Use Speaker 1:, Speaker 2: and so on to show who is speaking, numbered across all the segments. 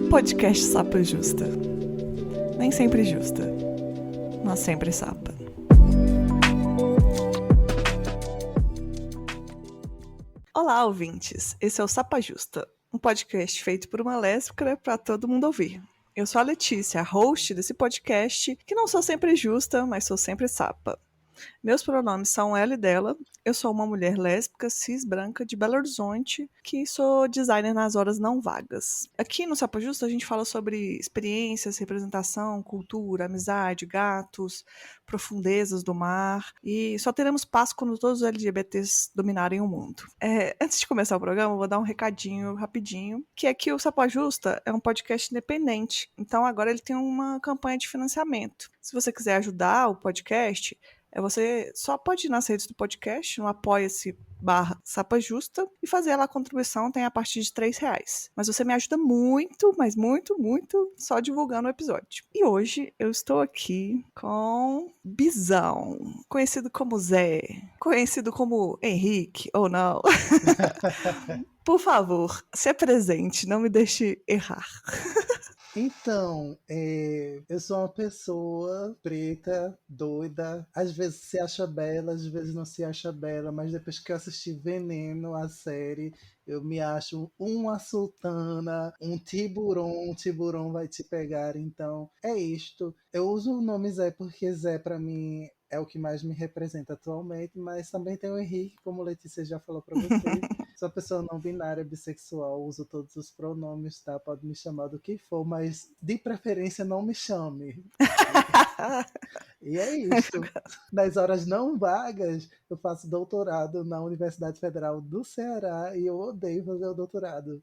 Speaker 1: Podcast Sapa Justa. Nem sempre justa, mas sempre sapa. Olá, ouvintes. Esse é o Sapa Justa, um podcast feito por uma lésbica para todo mundo ouvir. Eu sou a Letícia, a host desse podcast, que não sou sempre justa, mas sou sempre sapa. Meus pronomes são ela e dela. Eu sou uma mulher lésbica, cis, branca, de Belo Horizonte, que sou designer nas horas não vagas. Aqui no Sapa Justa a gente fala sobre experiências, representação, cultura, amizade, gatos, profundezas do mar. E só teremos paz quando todos os LGBTs dominarem o mundo. Antes de começar o programa, eu vou dar um recadinho rapidinho, que é que o Sapa Justa é um podcast independente. Então agora ele tem uma campanha de financiamento. Se você quiser ajudar o podcast, você só pode ir nas redes do podcast, no apoia-se/Sapa Justa, e fazer lá a contribuição, tem a partir de R$3. Mas você me ajuda muito, mas muito, muito, só divulgando o episódio. E hoje eu estou aqui com Bizão, conhecido como Zé, conhecido como Henrique, ou não. Por favor, se apresente, não me deixe errar.
Speaker 2: Então, eu sou uma pessoa preta, doida, às vezes se acha bela, às vezes não se acha bela, mas depois que eu assisti Veneno, a série, eu me acho uma sultana, um tiburão vai te pegar, então é isto. Eu uso o nome Zé porque Zé pra mim é o que mais me representa atualmente, mas também tem o Henrique, como Letícia já falou pra vocês. Sou uma pessoa não binária, bissexual, uso todos os pronomes, tá? Pode me chamar do que for, mas de preferência não me chame. E é isso. Nas horas não vagas, eu faço doutorado na Universidade Federal do Ceará e eu odeio fazer o doutorado.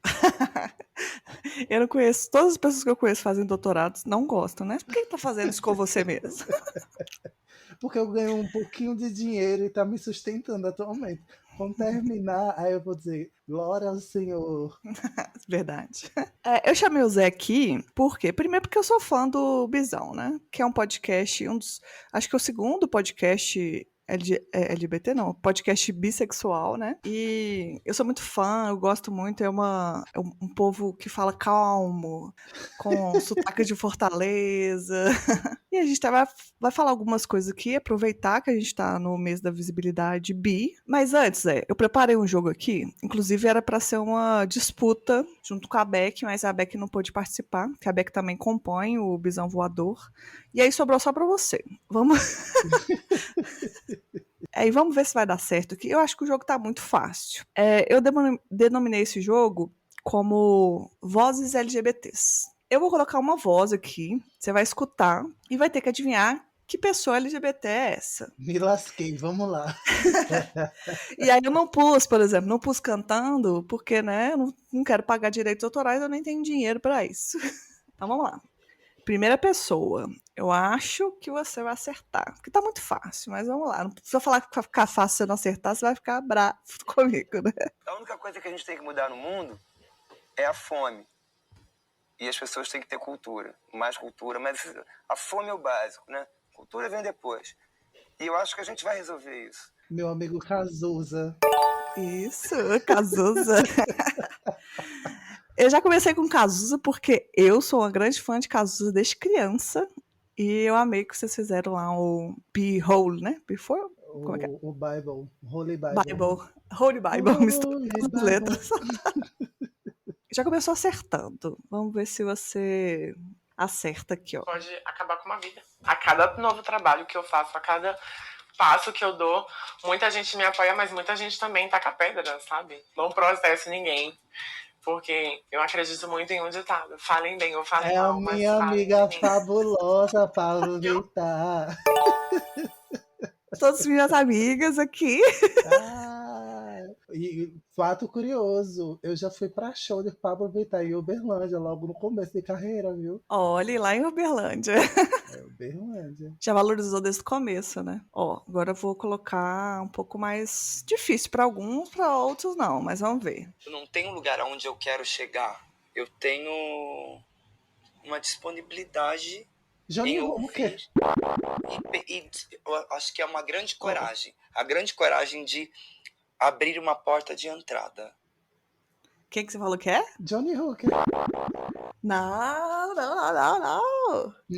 Speaker 1: Eu não conheço, todas as pessoas que eu conheço fazem doutorados, não gostam, né? Por que tá fazendo isso com você mesmo?
Speaker 2: Porque eu ganho um pouquinho de dinheiro e tá me sustentando atualmente. Quando terminar, aí eu vou dizer, glória ao Senhor.
Speaker 1: Verdade. Eu chamei o Zé aqui, por quê? Primeiro porque eu sou fã do Bizão, né? Que é um podcast, acho que é o segundo podcast LGBT, não, podcast bissexual, né? E eu sou muito fã, eu gosto muito, é um povo que fala calmo, com sotaque de Fortaleza. E a gente vai falar algumas coisas aqui, aproveitar que a gente tá no mês da visibilidade bi. Mas antes, eu preparei um jogo aqui, inclusive era para ser uma disputa junto com a Beck, mas a Beck não pôde participar, que a Beck também compõe o Bisão Voador. E aí sobrou só para você. Vamos... vamos ver se vai dar certo aqui. Eu acho que o jogo tá muito fácil. Eu denominei esse jogo como Vozes LGBTs. Eu vou colocar uma voz aqui, você vai escutar e vai ter que adivinhar que pessoa LGBT é essa.
Speaker 2: Me lasquei, vamos lá.
Speaker 1: E aí eu não pus, por exemplo, não pus cantando, porque, né, eu não quero pagar direitos autorais, eu nem tenho dinheiro para isso. Então vamos lá. Primeira pessoa, eu acho que você vai acertar, porque tá muito fácil, mas vamos lá. Não precisa falar que vai ficar fácil se você não acertar, você vai ficar bravo comigo, né?
Speaker 3: A única coisa que a gente tem que mudar no mundo é a fome. E as pessoas têm que ter cultura, mais cultura, mas a fome é o básico, né? Cultura vem depois. E eu acho que a gente vai resolver isso.
Speaker 2: Meu amigo Cazuza.
Speaker 1: Isso, Cazuza. Eu já comecei com Cazuza porque eu sou uma grande fã de Cazuza desde criança. E eu amei que vocês fizeram lá o Behold, né? Before? Como é que é?
Speaker 2: O Bible, Holy Bible.
Speaker 1: Holy Bible, misturando as
Speaker 2: Bible.
Speaker 1: letras. Já começou acertando. Vamos ver se você acerta aqui, ó.
Speaker 4: Pode acabar com uma vida. A cada novo trabalho que eu faço, a cada passo que eu dou, muita gente me apoia, mas muita gente também taca pedra, sabe? Não processo ninguém. Porque eu acredito muito em um ditado. Falem bem ou falem mal, mas
Speaker 2: É a minha amiga fabulosa, Paulo Vittar.
Speaker 1: Todas as minhas amigas aqui.
Speaker 2: E fato curioso, eu já fui pra show de Pablo Vittar em Uberlândia, logo no começo de carreira, viu?
Speaker 1: Olha, lá em Uberlândia.
Speaker 2: Uberlândia.
Speaker 1: Já valorizou desde o começo, né? Ó, agora eu vou colocar um pouco mais difícil para alguns, para outros não, mas vamos ver.
Speaker 3: Eu não tenho um lugar aonde eu quero chegar. Eu tenho uma disponibilidade
Speaker 2: Johnny
Speaker 3: em
Speaker 2: Hooker.
Speaker 3: ouvir. E eu acho que é uma grande coragem. A grande coragem de abrir uma porta de entrada.
Speaker 1: Quem que você falou que é?
Speaker 2: Johnny Hooker.
Speaker 1: Não.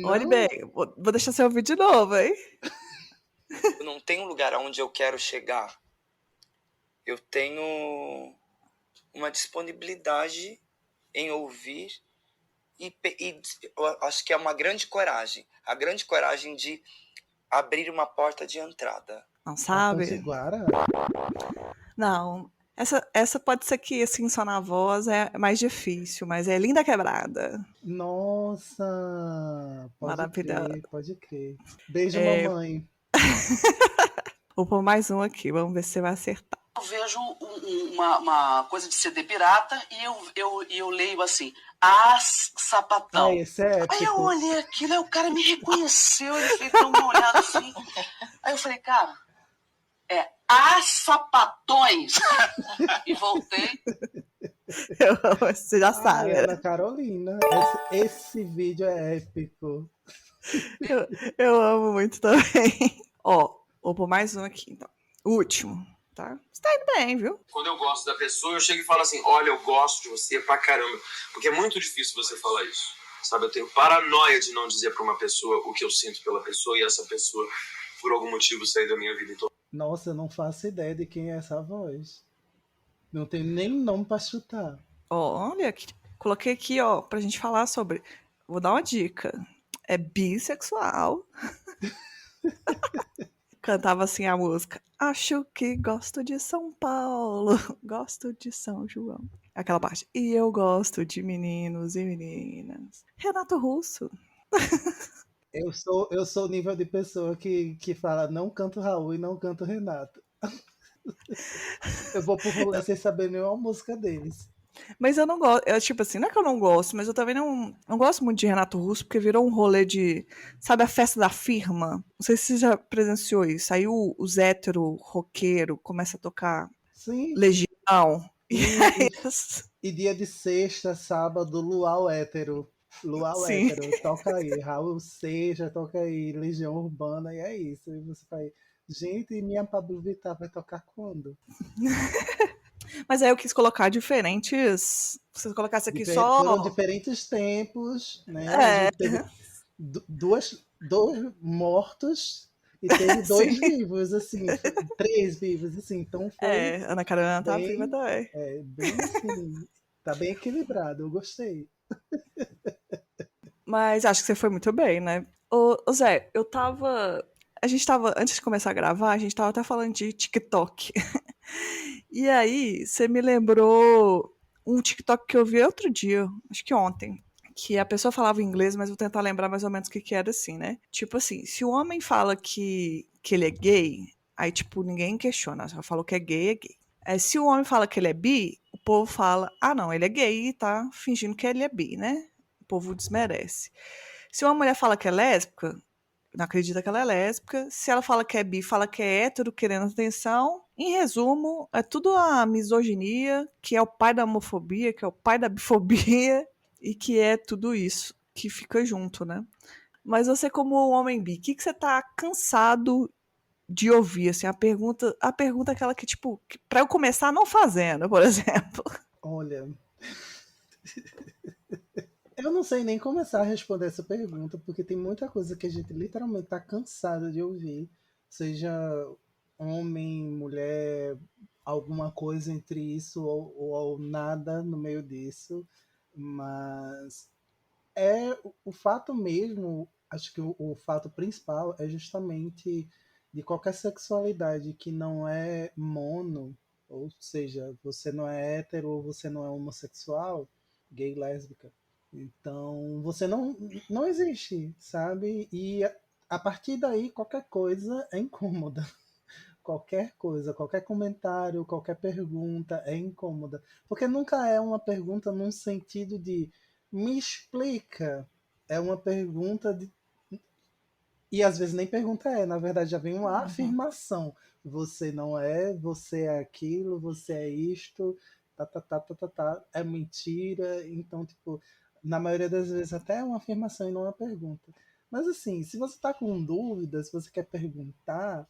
Speaker 1: Olhe
Speaker 2: Não?
Speaker 1: bem, vou deixar você ouvir de novo, hein?
Speaker 3: Eu não tenho um lugar aonde eu quero chegar. Eu tenho uma disponibilidade em ouvir e eu acho que é uma grande coragem. A grande coragem de abrir uma porta de entrada.
Speaker 1: Não
Speaker 2: A
Speaker 1: sabe?
Speaker 2: Potiguara?
Speaker 1: Não. Essa pode ser que, assim, só na voz é mais difícil, mas é Linda Quebrada.
Speaker 2: Nossa! Pode
Speaker 1: Maravilhosa.
Speaker 2: crer, pode crer. Beijo,
Speaker 1: É,
Speaker 2: mamãe.
Speaker 1: vou pôr mais um aqui, vamos ver se você vai acertar.
Speaker 5: Eu vejo uma coisa de CD pirata e eu leio assim, as sapatão.
Speaker 2: Ai, esse é
Speaker 5: Aí eu
Speaker 2: épico.
Speaker 5: olhei aquilo, aí o cara me reconheceu, ele deu uma olhada assim. Aí eu falei, cara, é as sapatões. E voltei.
Speaker 1: Você já
Speaker 2: Ai,
Speaker 1: sabe, né?
Speaker 2: Ana Carolina. Esse vídeo é épico.
Speaker 1: Eu amo muito também. Ó, vou pôr mais um aqui, então. O último, tá? Você tá indo bem, viu?
Speaker 6: Quando eu gosto da pessoa, eu chego e falo assim, olha, eu gosto de você pra caramba. Porque é muito difícil você falar isso. Sabe, eu tenho paranoia de não dizer pra uma pessoa o que eu sinto pela pessoa e essa pessoa, por algum motivo, sair da minha vida. Então,
Speaker 2: Nossa, eu não faço ideia de quem é essa voz. Não tenho nem nome pra chutar.
Speaker 1: Ó, olha, coloquei aqui, ó, pra gente falar sobre. Vou dar uma dica. É bissexual. Cantava assim a música. Acho que gosto de São Paulo, gosto de São João. Aquela parte. E eu gosto de meninos e meninas. Renato Russo.
Speaker 2: Eu sou o nível de pessoa que fala não canto Raul e não canto Renato. Eu vou pro rolê sem saber nenhuma música deles.
Speaker 1: Mas eu não gosto. Tipo assim, não é que eu não gosto, mas eu também não gosto muito de Renato Russo, porque virou um rolê de. Sabe a festa da firma? Não sei se você já presenciou isso. Aí os hétero roqueiro começa a tocar
Speaker 2: Sim,
Speaker 1: Legião. E aí,
Speaker 2: e dia de sexta, sábado, luau hétero. Luau
Speaker 1: sim.
Speaker 2: hétero, toca aí. Raul Seixas, toca aí. Legião Urbana, e é isso. E você vai. Gente, e minha Pablo Vittar vai tocar quando?
Speaker 1: Mas aí eu quis colocar diferentes. Se você colocasse aqui
Speaker 2: Foram
Speaker 1: só.
Speaker 2: diferentes tempos, né? A
Speaker 1: É,
Speaker 2: gente teve dois mortos e teve dois
Speaker 1: sim.
Speaker 2: vivos, assim, três vivos, assim. Então foi
Speaker 1: Ana Carolina tá viva
Speaker 2: bem,
Speaker 1: também.
Speaker 2: bem assim, tá bem equilibrado, eu gostei.
Speaker 1: Mas acho que você foi muito bem, né? Ô Zé, eu tava. A gente tava. Antes de começar a gravar, a gente tava até falando de TikTok. E aí, você me lembrou um TikTok que eu vi outro dia, acho que ontem. Que a pessoa falava inglês, mas vou tentar lembrar mais ou menos o que era assim, né? Tipo assim, se o homem fala que ele é gay, aí, tipo, ninguém questiona. Só falou que é gay, é gay. Se o homem fala que ele é bi, o povo fala, ah, não, ele é gay e tá fingindo que ele é bi, né? O povo desmerece. Se uma mulher fala que é lésbica, não acredita que ela é lésbica. Se ela fala que é bi, fala que é hétero, querendo atenção. Em resumo, é tudo a misoginia, que é o pai da homofobia, que é o pai da bifobia, e que é tudo isso que fica junto, né? Mas você, como um homem bi, o que você tá cansado de ouvir? Assim, a pergunta é aquela que, tipo, pra eu começar não fazendo, por exemplo.
Speaker 2: Olha, eu não sei nem começar a responder essa pergunta, porque tem muita coisa que a gente literalmente tá cansado de ouvir, seja homem, mulher, alguma coisa entre isso ou nada no meio disso, mas o fato mesmo, acho que o fato principal é justamente de qualquer sexualidade que não é mono, ou seja, você não é hétero ou você não é homossexual, gay, lésbica. Então, você não existe, sabe? E a partir daí, qualquer coisa é incômoda. Qualquer coisa, qualquer comentário, qualquer pergunta é incômoda. Porque nunca é uma pergunta num sentido de me explica. É uma pergunta de. E às vezes nem pergunta é, na verdade já vem uma afirmação. Você não é, você é aquilo, você é isto, é mentira. Então, tipo, na maioria das vezes até é uma afirmação e não uma pergunta. Mas assim, se você está com dúvidas, se você quer perguntar,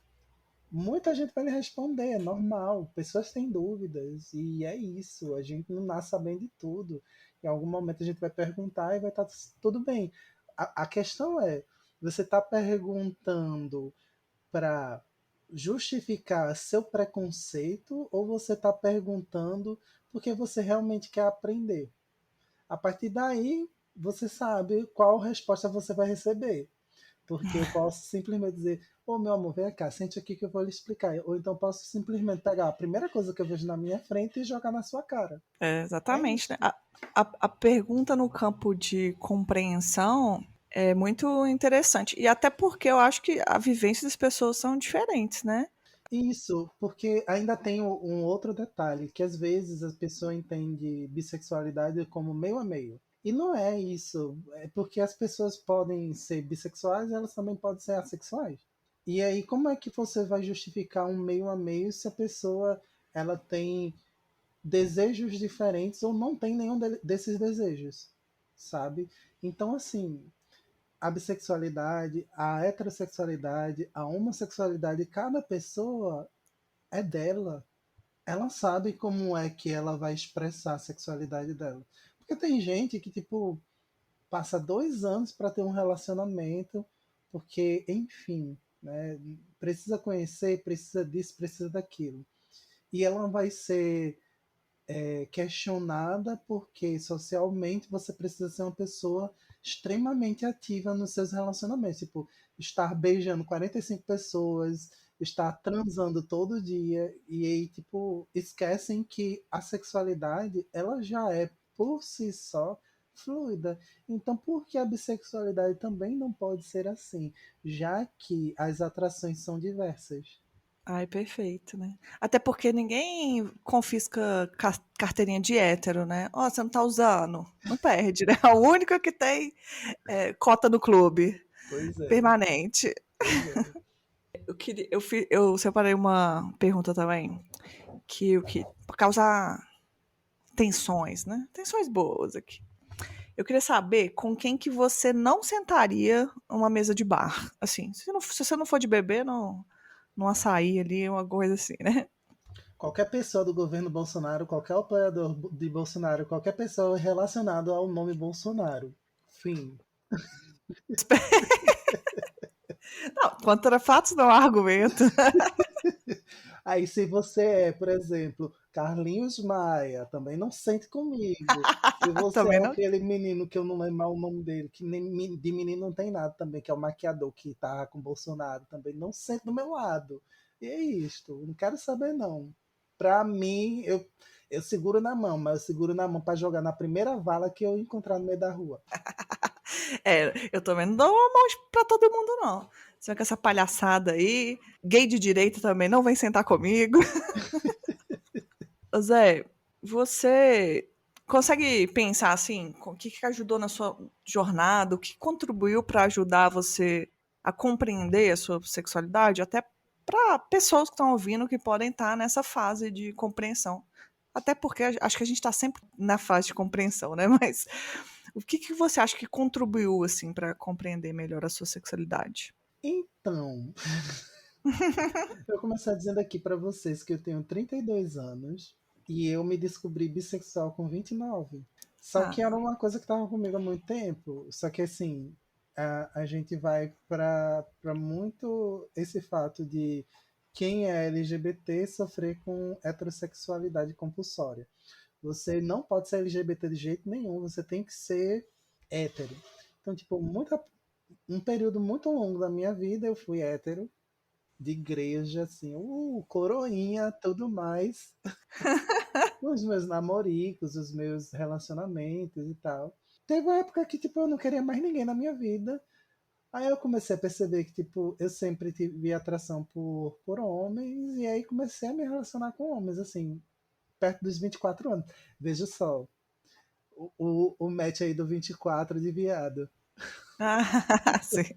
Speaker 2: muita gente vai lhe responder, é normal. Pessoas têm dúvidas e é isso. A gente não nasce sabendo de tudo. Em algum momento a gente vai perguntar e vai estar tudo bem. A questão é, você está perguntando para justificar seu preconceito ou você está perguntando porque você realmente quer aprender? A partir daí, você sabe qual resposta você vai receber. Porque eu posso simplesmente dizer, ô meu amor, vem cá, sente aqui que eu vou lhe explicar. Ou então posso simplesmente pegar a primeira coisa que eu vejo na minha frente e jogar na sua cara. É
Speaker 1: Exatamente, né?
Speaker 2: isso.
Speaker 1: A pergunta no campo de compreensão é muito interessante. E até porque eu acho que a vivência das pessoas são diferentes, né?
Speaker 2: Isso, porque ainda tem um outro detalhe, que às vezes a pessoa entende bissexualidade como meio a meio. E não é isso. É porque as pessoas podem ser bissexuais, elas também podem ser assexuais. E aí, como é que você vai justificar um meio a meio se a pessoa ela tem desejos diferentes ou não tem nenhum desses desejos, sabe? Então, assim, a bissexualidade, a heterossexualidade, a homossexualidade, cada pessoa é dela. Ela sabe como é que ela vai expressar a sexualidade dela. Porque tem gente que, tipo, passa 2 anos para ter um relacionamento, porque, enfim, né, precisa conhecer, precisa disso, precisa daquilo. E ela vai ser questionada porque socialmente você precisa ser uma pessoa extremamente ativa nos seus relacionamentos. Tipo, estar beijando 45 pessoas, estar transando todo dia, e aí, tipo, esquecem que a sexualidade, ela já é, por si só, fluida. Então, por que a bissexualidade também não pode ser assim? Já que as atrações são diversas.
Speaker 1: Ai, perfeito, né? Até porque ninguém confisca carteirinha de hétero, né? Ó, você não tá usando. Não perde, né? A única que tem cota no clube,
Speaker 2: Pois é,
Speaker 1: permanente.
Speaker 2: pois é.
Speaker 1: Eu separei uma pergunta também, que por causar tensões, né? Tensões boas aqui. Eu queria saber com quem que você não sentaria numa mesa de bar. Assim, se você não for de beber, não, num açaí ali, uma coisa assim, né?
Speaker 2: Qualquer pessoa do governo Bolsonaro, qualquer apoiador de Bolsonaro, qualquer pessoa relacionada ao nome Bolsonaro. Fim.
Speaker 1: Não, contra fatos não há argumento.
Speaker 2: Aí, se você é, por exemplo, Carlinhos Maia, também não sente comigo. Se você
Speaker 1: Também
Speaker 2: é
Speaker 1: não.
Speaker 2: aquele menino que eu não lembro mais o nome dele, que nem de menino não tem nada também, que é o maquiador que tá com Bolsonaro, também não sente do meu lado. E é isto, não quero saber não. Pra mim, eu seguro na mão, mas eu seguro na mão pra jogar na primeira vala que eu encontrar no meio da rua.
Speaker 1: Eu também não dou uma mão pra todo mundo, não. Só que essa palhaçada aí, gay de direita também não vem sentar comigo. Zé, você consegue pensar assim, o que ajudou na sua jornada, o que contribuiu para ajudar você a compreender a sua sexualidade, até para pessoas que estão ouvindo que podem estar nessa fase de compreensão. Até porque acho que a gente está sempre na fase de compreensão, né? Mas o que você acha que contribuiu assim para compreender melhor a sua sexualidade?
Speaker 2: Então, eu vou começar dizendo aqui pra vocês que eu tenho 32 anos e eu me descobri bissexual com 29. Só que
Speaker 1: Ah,
Speaker 2: era uma coisa que tava comigo há muito tempo. Só que assim, a gente vai pra muito esse fato de quem é LGBT sofrer com heterossexualidade compulsória. Você não pode ser LGBT de jeito nenhum, você tem que ser hétero. Então, tipo, um período muito longo da minha vida eu fui hétero, de igreja, assim, coroinha, tudo mais, os meus namoricos, os meus relacionamentos e tal. Teve uma época que, tipo, eu não queria mais ninguém na minha vida. Aí eu comecei a perceber que, tipo, eu sempre tive atração por homens, e aí comecei a me relacionar com homens, assim, perto dos 24 anos. Veja só, o match aí do 24 de viado.
Speaker 1: ah sim.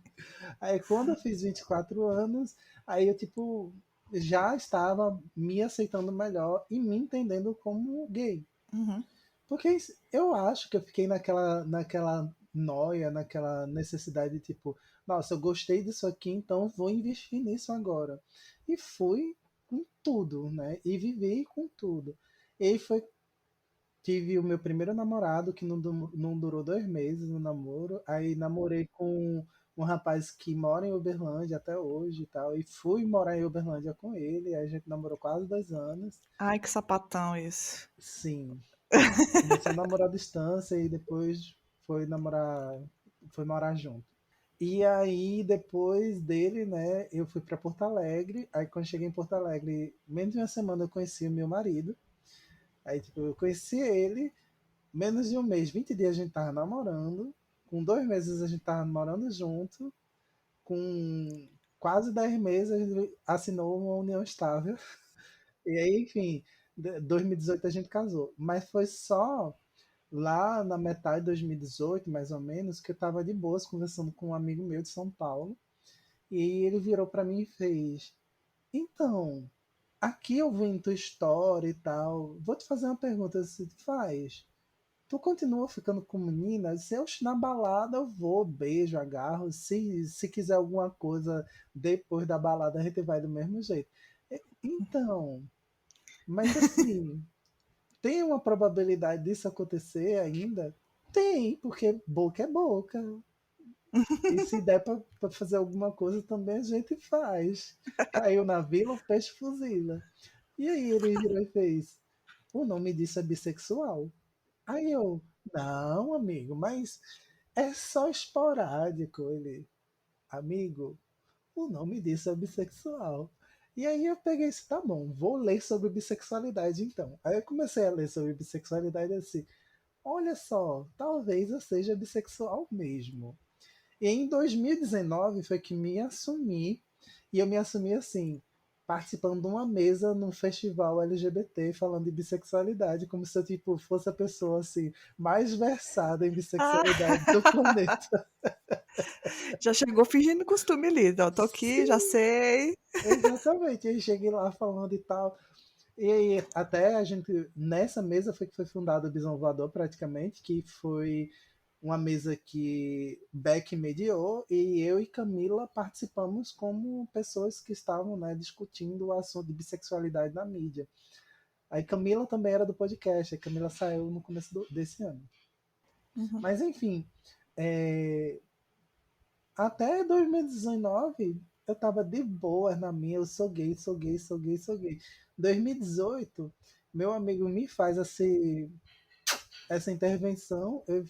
Speaker 2: Aí quando eu fiz 24 anos, aí eu tipo já estava me aceitando melhor e me entendendo como gay.
Speaker 1: Uhum.
Speaker 2: Porque eu acho que eu fiquei naquela noia, naquela necessidade de tipo, nossa, eu gostei disso aqui, então vou investir nisso agora. E fui com tudo, né? E vivi com tudo. E aí tive o meu primeiro namorado, que não durou 2 meses no namoro. Aí namorei com um rapaz que mora em Uberlândia até hoje e tal. E fui morar em Uberlândia com ele. Aí a gente namorou quase 2 anos.
Speaker 1: Ai, que sapatão isso.
Speaker 2: Sim. Começou a namorar à distância e depois foi namorar, foi morar junto. E aí, depois dele, né, eu fui para Porto Alegre. Aí, quando cheguei em Porto Alegre, menos de uma semana eu conheci o meu marido. Aí, tipo, eu conheci ele, menos de um mês, 20 dias a gente tava namorando. Com 2 meses a gente tava morando junto. Com quase 10 meses a gente assinou uma união estável. E aí, enfim, 2018 a gente casou. Mas foi só lá na metade de 2018, mais ou menos, que eu tava de boas conversando com um amigo meu de São Paulo. E ele virou para mim e fez: Então, aqui eu vi tua história e tal. Vou te fazer uma pergunta. Se faz, tu continua ficando com meninas? Se eu na balada, eu vou, beijo, agarro. Se quiser alguma coisa depois da balada, a gente vai do mesmo jeito. Então, mas assim, tem uma probabilidade disso acontecer ainda? Tem, porque boca é boca. E se der pra fazer alguma coisa também a gente faz. Caiu na vila, o peixe fuzila. E aí ele virou e fez: O nome disso é bissexual. Aí eu: Não, amigo, mas é só esporádico. Ele: Amigo, o nome disso é bissexual. E aí eu peguei isso, tá bom, vou ler sobre bissexualidade então. Aí eu comecei a ler sobre bissexualidade assim: Olha só, talvez eu seja bissexual mesmo. E em 2019 foi que me assumi, e eu me assumi assim, participando de uma mesa num festival LGBT falando de bissexualidade, como se eu tipo, fosse a pessoa assim, mais versada em
Speaker 1: Ah,
Speaker 2: bissexualidade do planeta.
Speaker 1: já chegou fingindo costume ali. Então, tô aqui, já
Speaker 2: Sim,
Speaker 1: sei.
Speaker 2: exatamente. Aí cheguei lá falando e tal. E aí, até a gente, nessa mesa foi que foi fundado o Bisão Voador, praticamente, que foi uma mesa que Beck mediou e eu e Camila participamos como pessoas que estavam, né, discutindo o assunto de bissexualidade na mídia. Aí Camila também era do podcast, a Camila saiu no começo desse ano.
Speaker 1: Uhum.
Speaker 2: Mas enfim, é, até 2019 eu tava de boa na minha, eu sou gay, sou gay, sou gay, sou gay. 2018, meu amigo me faz essa intervenção, eu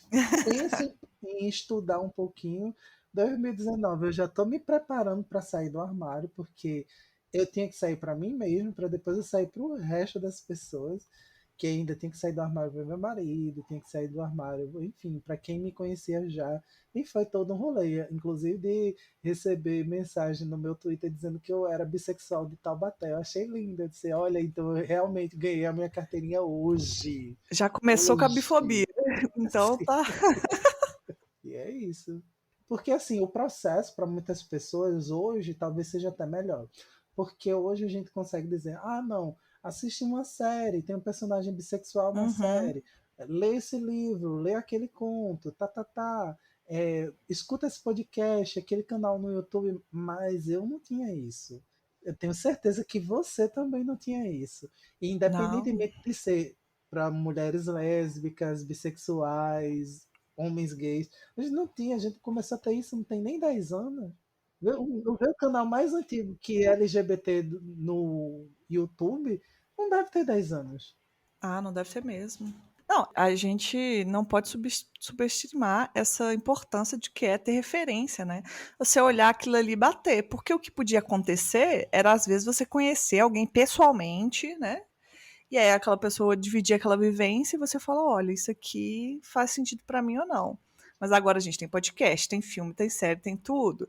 Speaker 2: penso em estudar um pouquinho. 2019, eu já estou me preparando para sair do armário, porque eu tinha que sair para mim mesmo, para depois eu sair para o resto das pessoas, que ainda tem que sair do armário para meu marido, tem que sair do armário, enfim, para quem me conhecia já. E foi todo um rolê, inclusive de receber mensagem no meu Twitter dizendo que eu era bissexual de Taubaté. Eu achei lindo, eu disse: olha, então eu realmente ganhei a minha carteirinha hoje.
Speaker 1: Já começou com a
Speaker 2: Hoje.
Speaker 1: bifobia. Então tá.
Speaker 2: E é isso. Porque assim, o processo para muitas pessoas hoje talvez seja até melhor. Porque hoje a gente consegue dizer: ah, não, assiste uma série, tem um personagem bissexual na
Speaker 1: Uhum.
Speaker 2: série, lê esse livro, lê aquele conto, tá. Escuta esse podcast, aquele canal no YouTube, mas eu não tinha isso. Eu tenho certeza que você também não tinha isso. E
Speaker 1: Não.
Speaker 2: independentemente de ser para mulheres lésbicas, bissexuais, homens gays, a gente não tinha, a gente começou a ter isso não tem nem 10 anos. O canal mais antigo que é LGBT no YouTube não deve ter 10 anos.
Speaker 1: Ah, não deve ser mesmo. Não, a gente não pode subestimar essa importância de que é ter referência, né? Você olhar aquilo ali e bater. Porque o que podia acontecer era, às vezes, você conhecer alguém pessoalmente, né? E aí aquela pessoa dividir aquela vivência e você fala: olha, isso aqui faz sentido pra mim ou não. Mas agora a gente tem podcast, tem filme, tem série, tem tudo.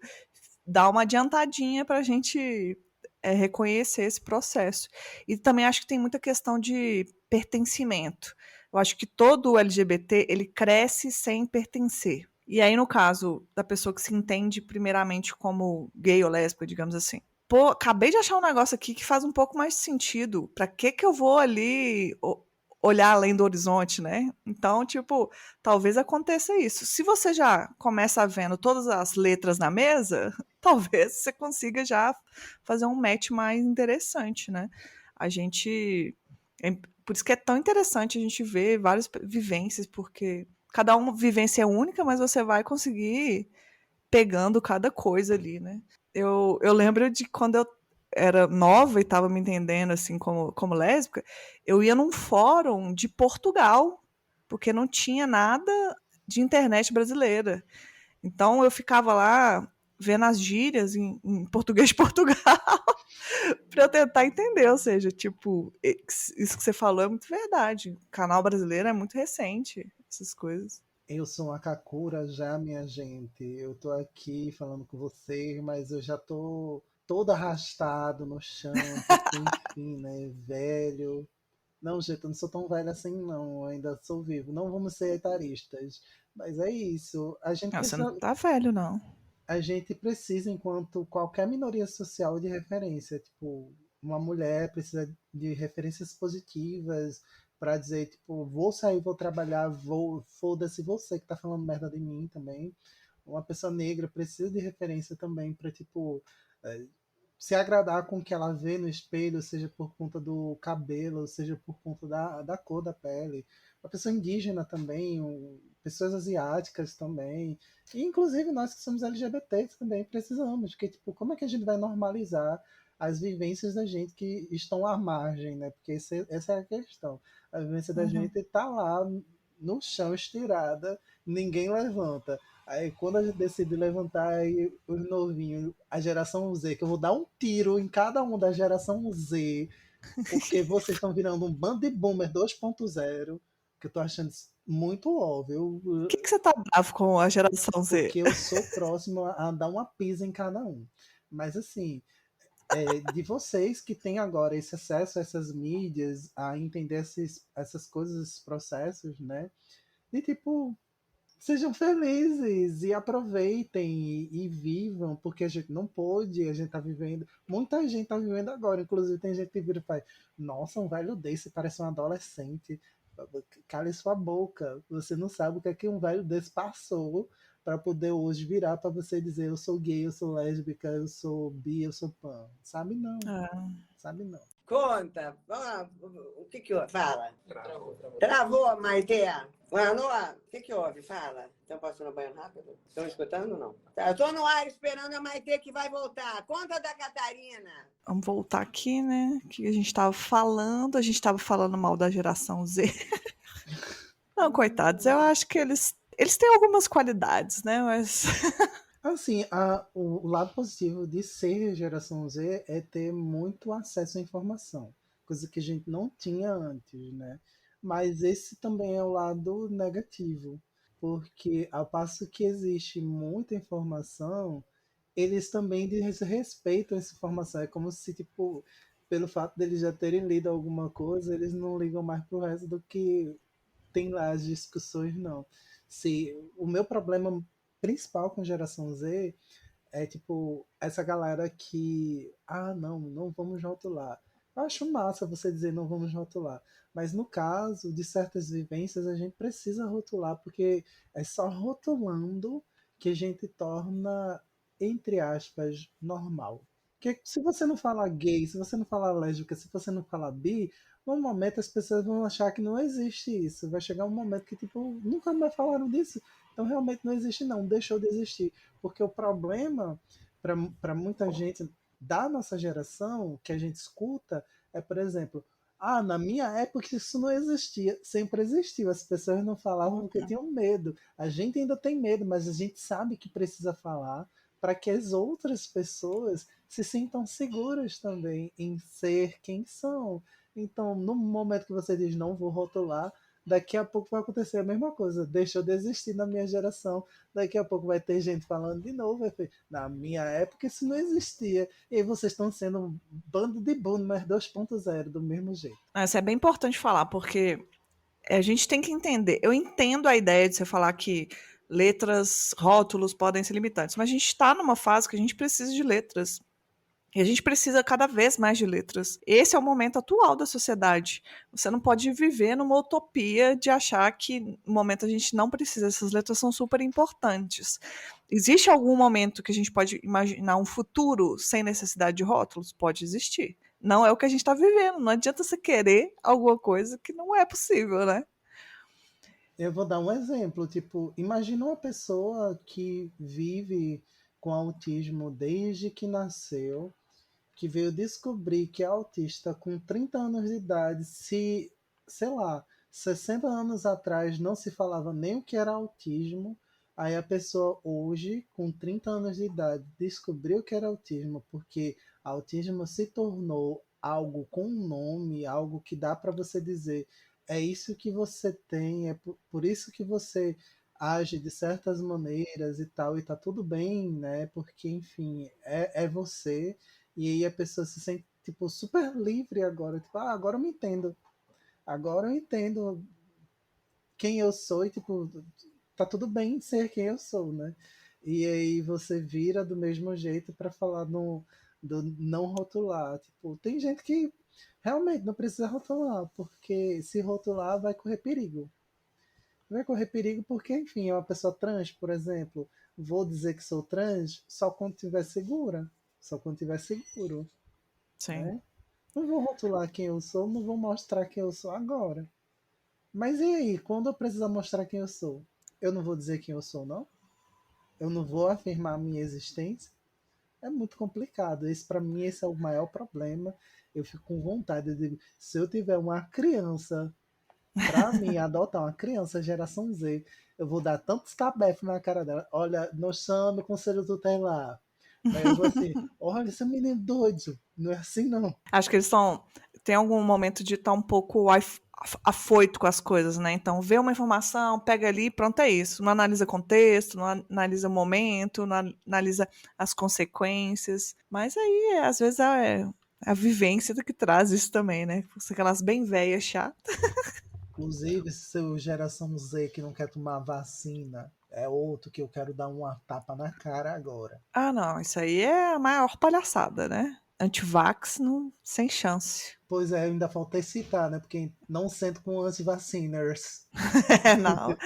Speaker 1: Dá uma adiantadinha pra gente reconhecer esse processo. E também acho que tem muita questão de pertencimento. Eu acho que todo o LGBT, ele cresce sem pertencer. E aí, no caso da pessoa que se entende primeiramente como gay ou lésbica, digamos assim, pô, acabei de achar um negócio aqui que faz um pouco mais de sentido. Pra que eu vou ali olhar além do horizonte, né? Então, tipo, talvez aconteça isso. Se você já começa vendo todas as letras na mesa, talvez você consiga já fazer um match mais interessante, né? A gente. Por isso que é tão interessante a gente ver várias vivências, porque cada uma vivência é única, mas você vai conseguir pegando cada coisa ali, né? Eu lembro de quando eu era nova e estava me entendendo assim como lésbica, eu ia num fórum de Portugal, porque não tinha nada de internet brasileira. Então eu ficava lá vendo as gírias em português de Portugal para eu tentar entender, ou seja, tipo, isso que você falou é muito verdade. O canal brasileiro é muito recente, essas coisas.
Speaker 2: Eu sou uma Kakura já, minha gente. Eu tô aqui falando com vocês, mas eu já tô todo arrastado no chão, porque enfim, né? Velho. Não, gente, eu não sou tão velho assim, não. Eu ainda sou vivo. Não vamos ser etaristas. Mas é isso.
Speaker 1: Não, você não tá velho, não.
Speaker 2: A gente precisa, enquanto qualquer minoria social, de referência. Tipo, uma mulher precisa de referências positivas para dizer, tipo, vou sair, vou trabalhar, vou, foda-se você que tá falando merda de mim também. Uma pessoa negra precisa de referência também para, tipo, se agradar com o que ela vê no espelho, seja por conta do cabelo, seja por conta da cor da pele. Uma pessoa indígena também, pessoas asiáticas também. E, inclusive, nós que somos LGBTs também precisamos. Porque, tipo, como é que a gente vai normalizar as vivências da gente que estão à margem, né? Porque essa é a questão. A vivência da gente está lá no chão, estirada, ninguém levanta. Aí quando a gente decide levantar aí os novinhos, a geração Z, que eu vou dar um tiro em cada um da geração Z, porque vocês estão virando um bando de boomer 2.0, que eu tô achando isso muito óbvio.
Speaker 1: Por que você tá bravo com a geração Z?
Speaker 2: Porque eu sou próximo a dar uma pisa em cada um. Mas assim, de vocês que têm agora esse acesso a essas mídias, a entender essas coisas, esses processos, né? De tipo, sejam felizes e aproveitem e vivam, porque a gente não pôde, a gente tá vivendo, muita gente tá vivendo agora, inclusive tem gente que vira e faz, nossa, um velho desse parece um adolescente. Cale sua boca, você não sabe o que é que um velho desse passou para poder hoje virar para você dizer eu sou gay, eu sou lésbica, eu sou bi, eu sou pan. Sabe não, sabe não.
Speaker 7: Conta, o que houve? Fala. Travou, Maite. Mano, o que houve? Fala. Então posso ir no banho rápido? Estão escutando ou não? Tá, eu tô no ar esperando a Maite que vai voltar. Conta da Catarina.
Speaker 1: Vamos voltar aqui, né? Que a gente tava falando mal da geração Z. Não, coitados, eu acho que eles têm algumas qualidades, né? Mas
Speaker 2: Assim, o lado positivo de ser geração Z é ter muito acesso à informação, coisa que a gente não tinha antes, né? Mas esse também é o lado negativo, porque ao passo que existe muita informação, eles também desrespeitam essa informação. É como se, tipo, pelo fato deles já terem lido alguma coisa, eles não ligam mais pro resto do que tem lá as discussões, não. Se o meu problema principal com geração Z é tipo essa galera que não vamos rotular. Eu acho massa você dizer não vamos rotular, mas no caso de certas vivências a gente precisa rotular porque é só rotulando que a gente torna, entre aspas, normal. Porque se você não falar gay, se você não falar lésbica, se você não falar bi, no momento as pessoas vão achar que não existe isso. Vai chegar um momento que, tipo, nunca mais falaram disso. Então realmente não existe não, deixou de existir. Porque o problema para muita gente da nossa geração, que a gente escuta, é, por exemplo, na minha época isso não existia. Sempre existiu. As pessoas não falavam porque tinham medo. A gente ainda tem medo, mas a gente sabe que precisa falar para que as outras pessoas se sintam seguras também em ser quem são. Então, no momento que você diz não vou rotular, daqui a pouco vai acontecer a mesma coisa. Deixou de existir na minha geração. Daqui a pouco vai ter gente falando de novo. Na minha época isso não existia. E aí vocês estão sendo um bando de boomer 2.0 do mesmo jeito.
Speaker 1: isso é bem importante falar, porque a gente tem que entender. Eu entendo a ideia de você falar que letras, rótulos podem ser limitantes, mas a gente está numa fase que a gente precisa de letras E a gente precisa cada vez mais de letras. Esse é o momento atual da sociedade. Você não pode viver numa utopia de achar que no momento a gente não precisa. Essas letras são super importantes. Existe algum momento que a gente pode imaginar um futuro sem necessidade de rótulos? Pode existir. Não é o que a gente está vivendo. Não adianta você querer alguma coisa que não é possível, né?
Speaker 2: Eu vou dar um exemplo, tipo, imagina uma pessoa que vive com autismo desde que nasceu, que veio descobrir que é autista com 30 anos de idade, se, sei lá, 60 anos atrás não se falava nem o que era autismo, aí a pessoa hoje, com 30 anos de idade, descobriu que era autismo, porque autismo se tornou algo com um nome, algo que dá para você dizer, é isso que você tem, é por isso que você age de certas maneiras e tal, e tá tudo bem, né? Porque, enfim, é você. E aí a pessoa se sente, tipo, super livre agora. Tipo, agora eu me entendo. Agora eu entendo quem eu sou e, tipo, tá tudo bem ser quem eu sou, né? E aí você vira do mesmo jeito para falar do não rotular. Tipo, tem gente que realmente não precisa rotular, porque se rotular vai correr perigo. Vai correr perigo porque, enfim, é uma pessoa trans, por exemplo. Vou dizer que sou trans só quando estiver segura. Só quando estiver seguro.
Speaker 1: Sim.
Speaker 2: Né? Não vou rotular quem eu sou, não vou mostrar quem eu sou agora. Mas e aí, quando eu precisar mostrar quem eu sou? Eu não vou dizer quem eu sou, não? Eu não vou afirmar a minha existência? É muito complicado. Esse, para mim, esse é o maior problema. Eu fico com vontade de, se eu tiver uma criança, para mim, adotar uma criança geração Z, eu vou dar tantos tabefes na cara dela. Olha, não chame o conselho tutelar. Aí eu vou assim, olha, esse menino doido. Não é assim, não.
Speaker 1: Acho que eles estão. Tem algum momento de estar um pouco afoito com as coisas, né? Então, vê uma informação, pega ali, pronto, é isso. Não analisa contexto, não analisa o momento, não analisa as consequências. Mas aí, às vezes, é a vivência do que traz isso também, né? Aquelas bem velhas chatas.
Speaker 2: Inclusive, esse seu geração Z que não quer tomar vacina é outro que eu quero dar uma tapa na cara agora.
Speaker 1: Ah, não, isso aí é a maior palhaçada, né? Antivax, não, sem chance.
Speaker 2: Pois é, ainda faltei citar, né? Porque não sento com anti-vaciners.
Speaker 1: É, não.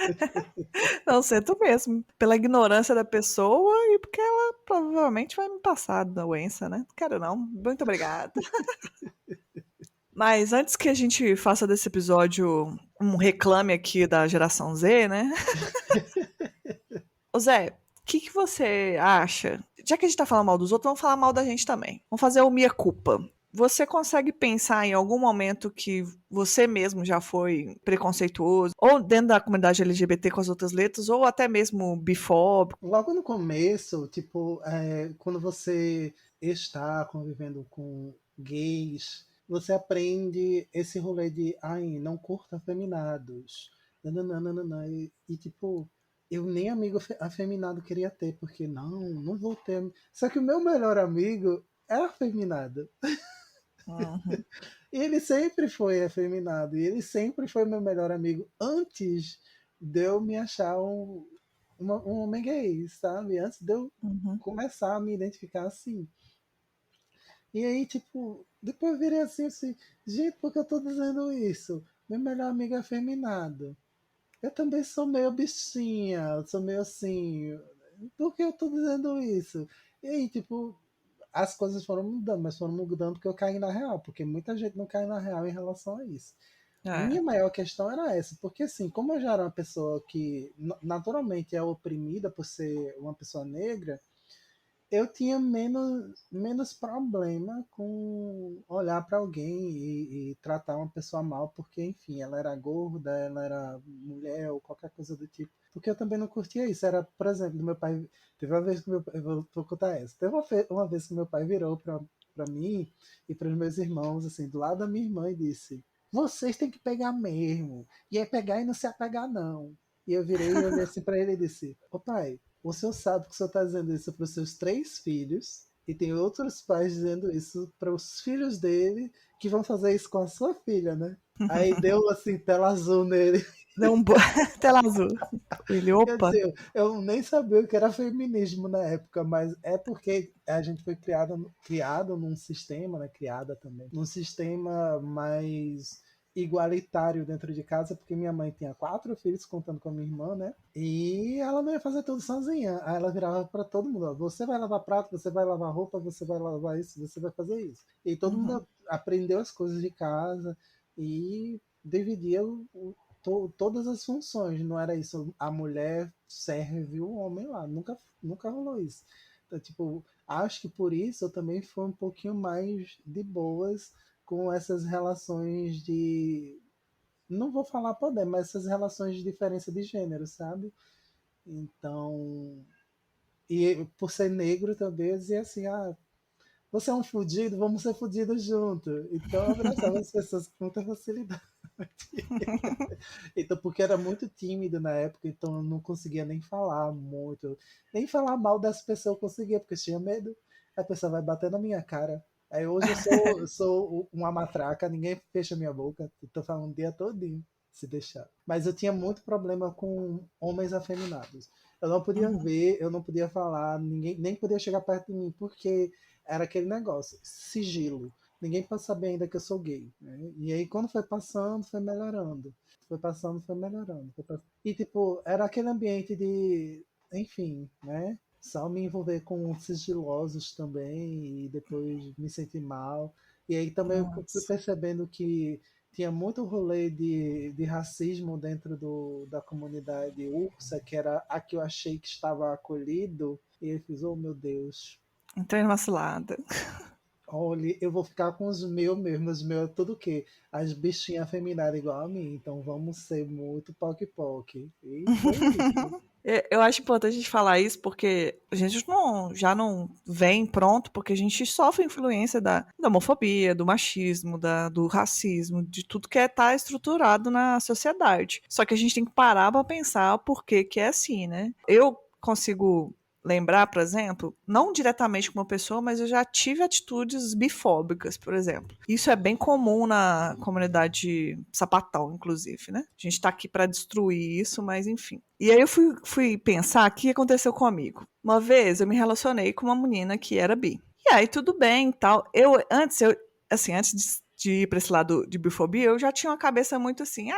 Speaker 1: Não, sinto mesmo. Pela ignorância da pessoa e porque ela provavelmente vai me passar a doença, né? Não quero não. Muito obrigada. Mas antes que a gente faça desse episódio um reclame aqui da geração Z, né? Ô Zé, o que você acha? Já que a gente tá falando mal dos outros, vamos falar mal da gente também. Vamos fazer o minha culpa. Você consegue pensar em algum momento que você mesmo já foi preconceituoso, ou dentro da comunidade LGBT com as outras letras, ou até mesmo bifóbico?
Speaker 2: Logo no começo, tipo, quando você está convivendo com gays, você aprende esse rolê de, ai, não curta afeminados. Nananana, tipo, eu nem amigo afeminado queria ter, porque não vou ter. Só que o meu melhor amigo é afeminado.
Speaker 1: Uhum.
Speaker 2: E ele sempre foi afeminado. E ele sempre foi meu melhor amigo antes de eu me achar um homem gay, sabe? Antes de eu
Speaker 1: Uhum.
Speaker 2: começar a me identificar assim. E aí, tipo, depois eu virei assim, gente, por que eu tô dizendo isso? Meu melhor amigo é afeminado. Eu também sou meio bichinha, sou meio assim. Por que eu tô dizendo isso? E aí, tipo, as coisas foram mudando, mas foram mudando porque eu caí na real, porque muita gente não cai na real em relação a isso. A
Speaker 1: É.
Speaker 2: minha maior questão era essa, porque assim, como eu já era uma pessoa que naturalmente é oprimida por ser uma pessoa negra, eu tinha menos problema com olhar para alguém e tratar uma pessoa mal, porque, enfim, ela era gorda, ela era mulher ou qualquer coisa do tipo. Porque eu também não curtia isso. Era, por exemplo, meu pai. Teve uma vez que meu pai. Vou contar essa. Teve uma vez que meu pai virou para mim e para os meus irmãos, assim, do lado da minha irmã, e disse: Vocês têm que pegar mesmo. E é pegar e não se apegar, não. E eu virei e olhei assim para ele e disse: Ô pai, o senhor sabe que o senhor está dizendo isso para os seus 3 filhos e tem outros pais dizendo isso para os filhos dele que vão fazer isso com a sua filha, né? Aí deu assim, tela azul nele.
Speaker 1: Deu um tela azul. Ele,
Speaker 2: Quer
Speaker 1: opa.
Speaker 2: dizer, eu nem sabia o que era feminismo na época, mas é porque a gente foi criado num sistema, né? Criada também, num sistema mais igualitário dentro de casa, porque minha mãe tinha 4 filhos, contando com a minha irmã, né? E ela não ia fazer tudo sozinha. Aí ela virava para todo mundo: ó, você vai lavar prato, você vai lavar roupa, você vai lavar isso, você vai fazer isso. E todo
Speaker 1: Uhum.
Speaker 2: mundo aprendeu as coisas de casa e dividia todas as funções. Não era isso, a mulher serve o homem lá. Nunca rolou isso. Então, tipo, acho que por isso eu também fui um pouquinho mais de boas com essas relações de. Não vou falar poder, mas essas relações de diferença de gênero, sabe? Então. E por ser negro também, eu dizia assim: ah, você é um fudido, vamos ser fudidos junto. Então eu abraçava as pessoas com muita facilidade. Então, porque era muito tímido na época, então eu não conseguia nem falar muito. Nem falar mal dessa pessoa eu conseguia, porque eu tinha medo. A pessoa vai bater na minha cara. Aí hoje eu sou uma matraca, ninguém fecha minha boca. Eu tô falando o dia todinho, se deixar. Mas eu tinha muito problema com homens afeminados. Eu não podia
Speaker 1: Uhum.
Speaker 2: ver, eu não podia falar, ninguém nem podia chegar perto de mim, porque era aquele negócio, sigilo. Ninguém pode saber ainda que eu sou gay, né? E aí quando foi passando, foi melhorando. Foi passando, foi melhorando. E tipo, era aquele ambiente de, enfim, né? Só me envolver com sigilosos também e depois me sentir mal. E aí também eu fui
Speaker 1: Nossa.
Speaker 2: percebendo que tinha muito rolê de racismo dentro da comunidade ursa, que era a que eu achei que estava acolhido. E eu fiz, oh meu Deus,
Speaker 1: Entrei numa cilada.
Speaker 2: olha, eu vou ficar com os meus mesmo. Os meus é tudo o quê? As bichinhas afeminadas igual a mim. Então vamos ser muito poque-poque. E foi isso.
Speaker 1: Eu acho importante a gente falar isso porque a gente já não vem pronto, porque a gente sofre influência da homofobia, do machismo, do racismo, de tudo que tá estruturado na sociedade. Só que a gente tem que parar pra pensar o porquê que é assim, né? Eu consigo lembrar, por exemplo, não diretamente com uma pessoa, mas eu já tive atitudes bifóbicas, por exemplo. Isso é bem comum na comunidade sapatão, inclusive, né? A gente tá aqui pra destruir isso, mas enfim. E aí eu fui pensar o que aconteceu comigo. Uma vez eu me relacionei com uma menina que era bi. E aí tudo bem e tal. Antes de ir pra esse lado de bifobia, eu já tinha uma cabeça muito assim,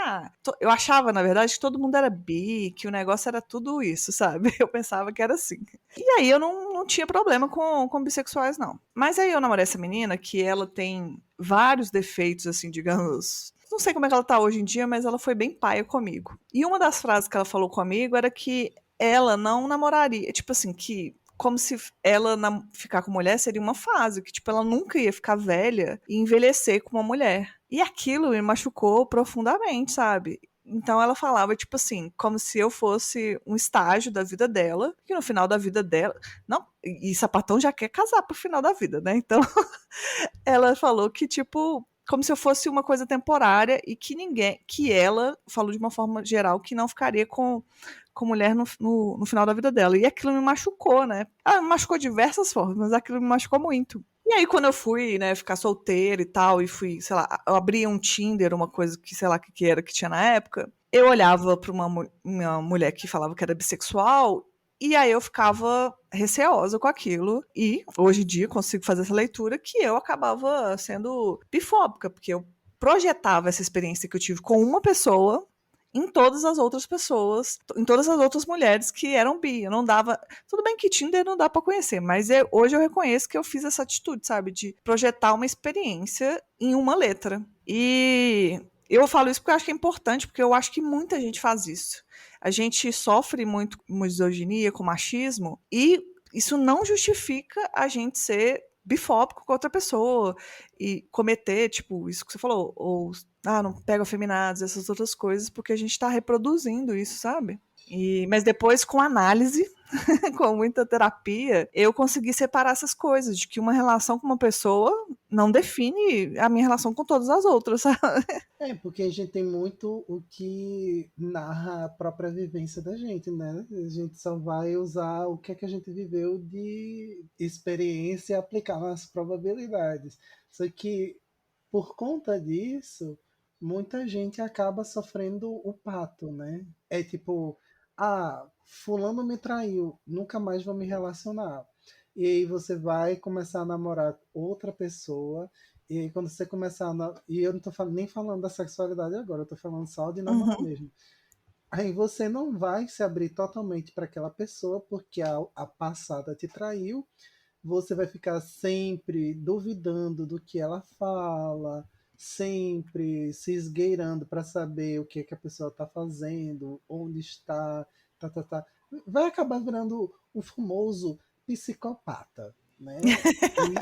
Speaker 1: eu achava, na verdade, que todo mundo era bi, que o negócio era tudo isso, sabe? Eu pensava que era assim. E aí eu não tinha problema com bissexuais, não. Mas aí eu namorei essa menina que ela tem vários defeitos, assim, digamos. Não sei como é que ela tá hoje em dia, mas ela foi bem paia comigo. E uma das frases que ela falou comigo era que ela não namoraria, tipo assim, que como se ela ficar com mulher seria uma fase, que tipo ela nunca ia ficar velha e envelhecer com uma mulher. E aquilo me machucou profundamente, sabe? Então ela falava, tipo assim, como se eu fosse um estágio da vida dela, que no final da vida dela. Não, e sapatão já quer casar pro final da vida, né? Então ela falou que, tipo, como se eu fosse uma coisa temporária e que ela falou de uma forma geral que não ficaria com mulher no final da vida dela. E aquilo me machucou, né? Ela me machucou de diversas formas, mas aquilo me machucou muito. E aí, quando eu fui, né, ficar solteira e tal, e fui, sei lá, eu abri um Tinder, uma coisa que, sei lá, que era que tinha na época, eu olhava pra uma mulher que falava que era bissexual, e aí eu ficava receosa com aquilo. E hoje em dia consigo fazer essa leitura que eu acabava sendo bifóbica, porque eu projetava essa experiência que eu tive com uma pessoa em todas as outras pessoas, em todas as outras mulheres que eram bi. Eu não dava. Tudo bem que Tinder não dá pra conhecer, mas hoje eu reconheço que eu fiz essa atitude, sabe? De projetar uma experiência em uma letra. E eu falo isso porque eu acho que é importante, porque eu acho que muita gente faz isso. A gente sofre muito com misoginia, com machismo, e isso não justifica a gente ser bifóbico com outra pessoa e cometer, tipo, isso que você falou, ou não pega afeminados, essas outras coisas, porque a gente está reproduzindo isso, sabe? Mas depois, com análise, com muita terapia, eu consegui separar essas coisas, de que uma relação com uma pessoa não define a minha relação com todas as outras, sabe?
Speaker 2: É, porque a gente tem muito o que narra a própria vivência da gente, né? A gente só vai usar o que é que a gente viveu de experiência e aplicar nas probabilidades. Só que, por conta disso, muita gente acaba sofrendo o pato, né? É tipo, fulano me traiu, nunca mais vou me relacionar. E aí você vai começar a namorar outra pessoa, e aí quando você começar e eu não tô nem falando da sexualidade agora, eu tô falando só de namorar
Speaker 1: Uhum.
Speaker 2: mesmo. Aí você não vai se abrir totalmente para aquela pessoa, porque a passada te traiu, você vai ficar sempre duvidando do que ela fala, sempre se esgueirando para saber o que, que a pessoa está fazendo, onde está, tá. Vai acabar virando o famoso psicopata, né?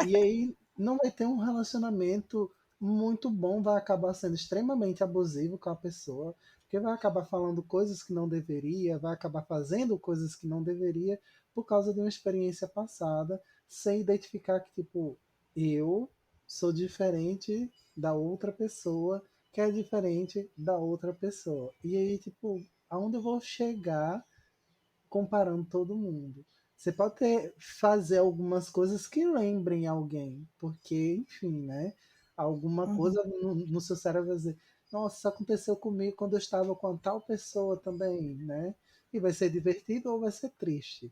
Speaker 2: E aí não vai ter um relacionamento muito bom, vai acabar sendo extremamente abusivo com a pessoa, porque vai acabar falando coisas que não deveria, vai acabar fazendo coisas que não deveria por causa de uma experiência passada, sem identificar que, tipo, eu sou diferente da outra pessoa, que é diferente da outra pessoa. E aí, tipo, aonde eu vou chegar comparando todo mundo? Você pode fazer algumas coisas que lembrem alguém, porque, enfim, né? Alguma
Speaker 1: Uhum.
Speaker 2: coisa no seu cérebro vai dizer, nossa, isso aconteceu comigo quando eu estava com tal pessoa também, né? E vai ser divertido ou vai ser triste.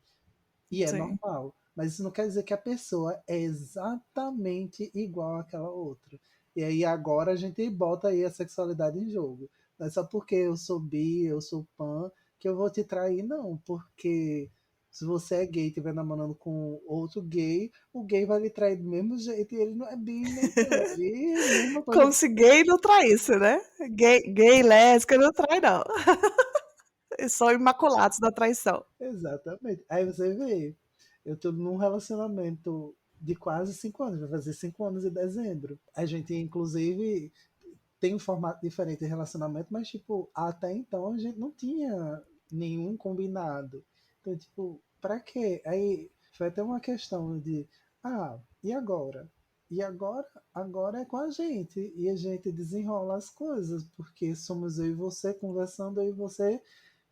Speaker 2: E é
Speaker 1: Sim.
Speaker 2: normal. Mas isso não quer dizer que a pessoa é exatamente igual àquela outra. E aí agora a gente bota aí a sexualidade em jogo. Não é só porque eu sou bi, eu sou pan, que eu vou te trair, não. Porque se você é gay e estiver namorando com outro gay, o gay vai lhe trair do mesmo jeito e ele não é bi nem pan. E a mesma coisa.
Speaker 1: Como se gay não traísse, né? Gay lésbica não trai, não. Eles são imaculados da traição.
Speaker 2: Exatamente. Aí você vê, eu tô num relacionamento de quase 5 anos, vai fazer 5 anos em dezembro. A gente, inclusive, tem um formato diferente de relacionamento, mas, tipo, até então a gente não tinha nenhum combinado. Então, tipo, pra quê? Aí foi até uma questão de, e agora? E agora é com a gente. E a gente desenrola as coisas, porque somos eu e você conversando, eu e você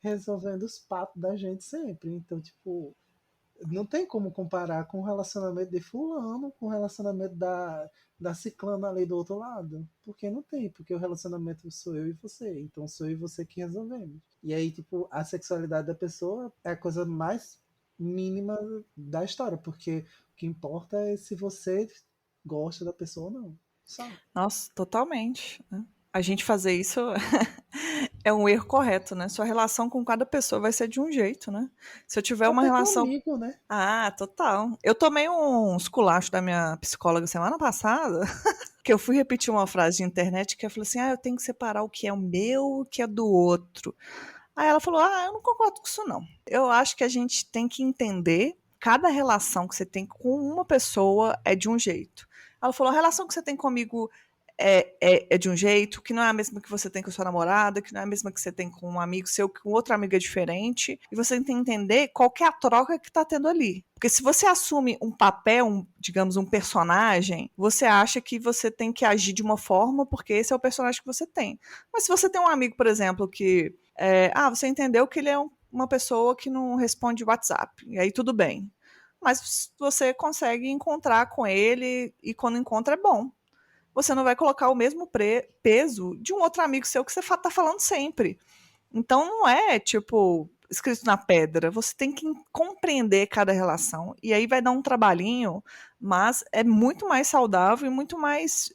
Speaker 2: resolvendo os papos da gente sempre. Então, tipo, não tem como comparar com o relacionamento de fulano com o relacionamento da ciclana ali do outro lado. Porque não tem, porque o relacionamento sou eu e você. Então sou eu e você que resolvemos. E aí, tipo, a sexualidade da pessoa é a coisa mais mínima da história, porque o que importa é se você gosta da pessoa ou não. Só.
Speaker 1: Nossa, totalmente, né? A gente fazer isso é um erro correto, né? Sua relação com cada pessoa vai ser de um jeito, né? Se eu tiver uma
Speaker 2: Até
Speaker 1: relação.
Speaker 2: comigo, né?
Speaker 1: Total. Eu tomei um esculacho da minha psicóloga semana passada, que eu fui repetir uma frase de internet que eu falei assim: eu tenho que separar o que é o meu e o que é do outro. Aí ela falou: eu não concordo com isso, não. Eu acho que a gente tem que entender cada relação que você tem com uma pessoa é de um jeito. Ela falou: a relação que você tem comigo é de um jeito, que não é a mesma que você tem com a sua namorada, que não é a mesma que você tem com um amigo seu, que com outro amigo é diferente. E você tem que entender qual que é a troca que está tendo ali. Porque se você assume um papel, digamos, um personagem, você acha que você tem que agir de uma forma porque esse é o personagem que você tem. Mas se você tem um amigo, por exemplo, que você entendeu que ele é uma pessoa que não responde WhatsApp. E aí tudo bem. Mas você consegue encontrar com ele e quando encontra é bom. Você não vai colocar o mesmo peso de um outro amigo seu que você tá falando sempre. Então não é tipo escrito na pedra. Você tem que compreender cada relação. E aí vai dar um trabalhinho, mas é muito mais saudável e muito mais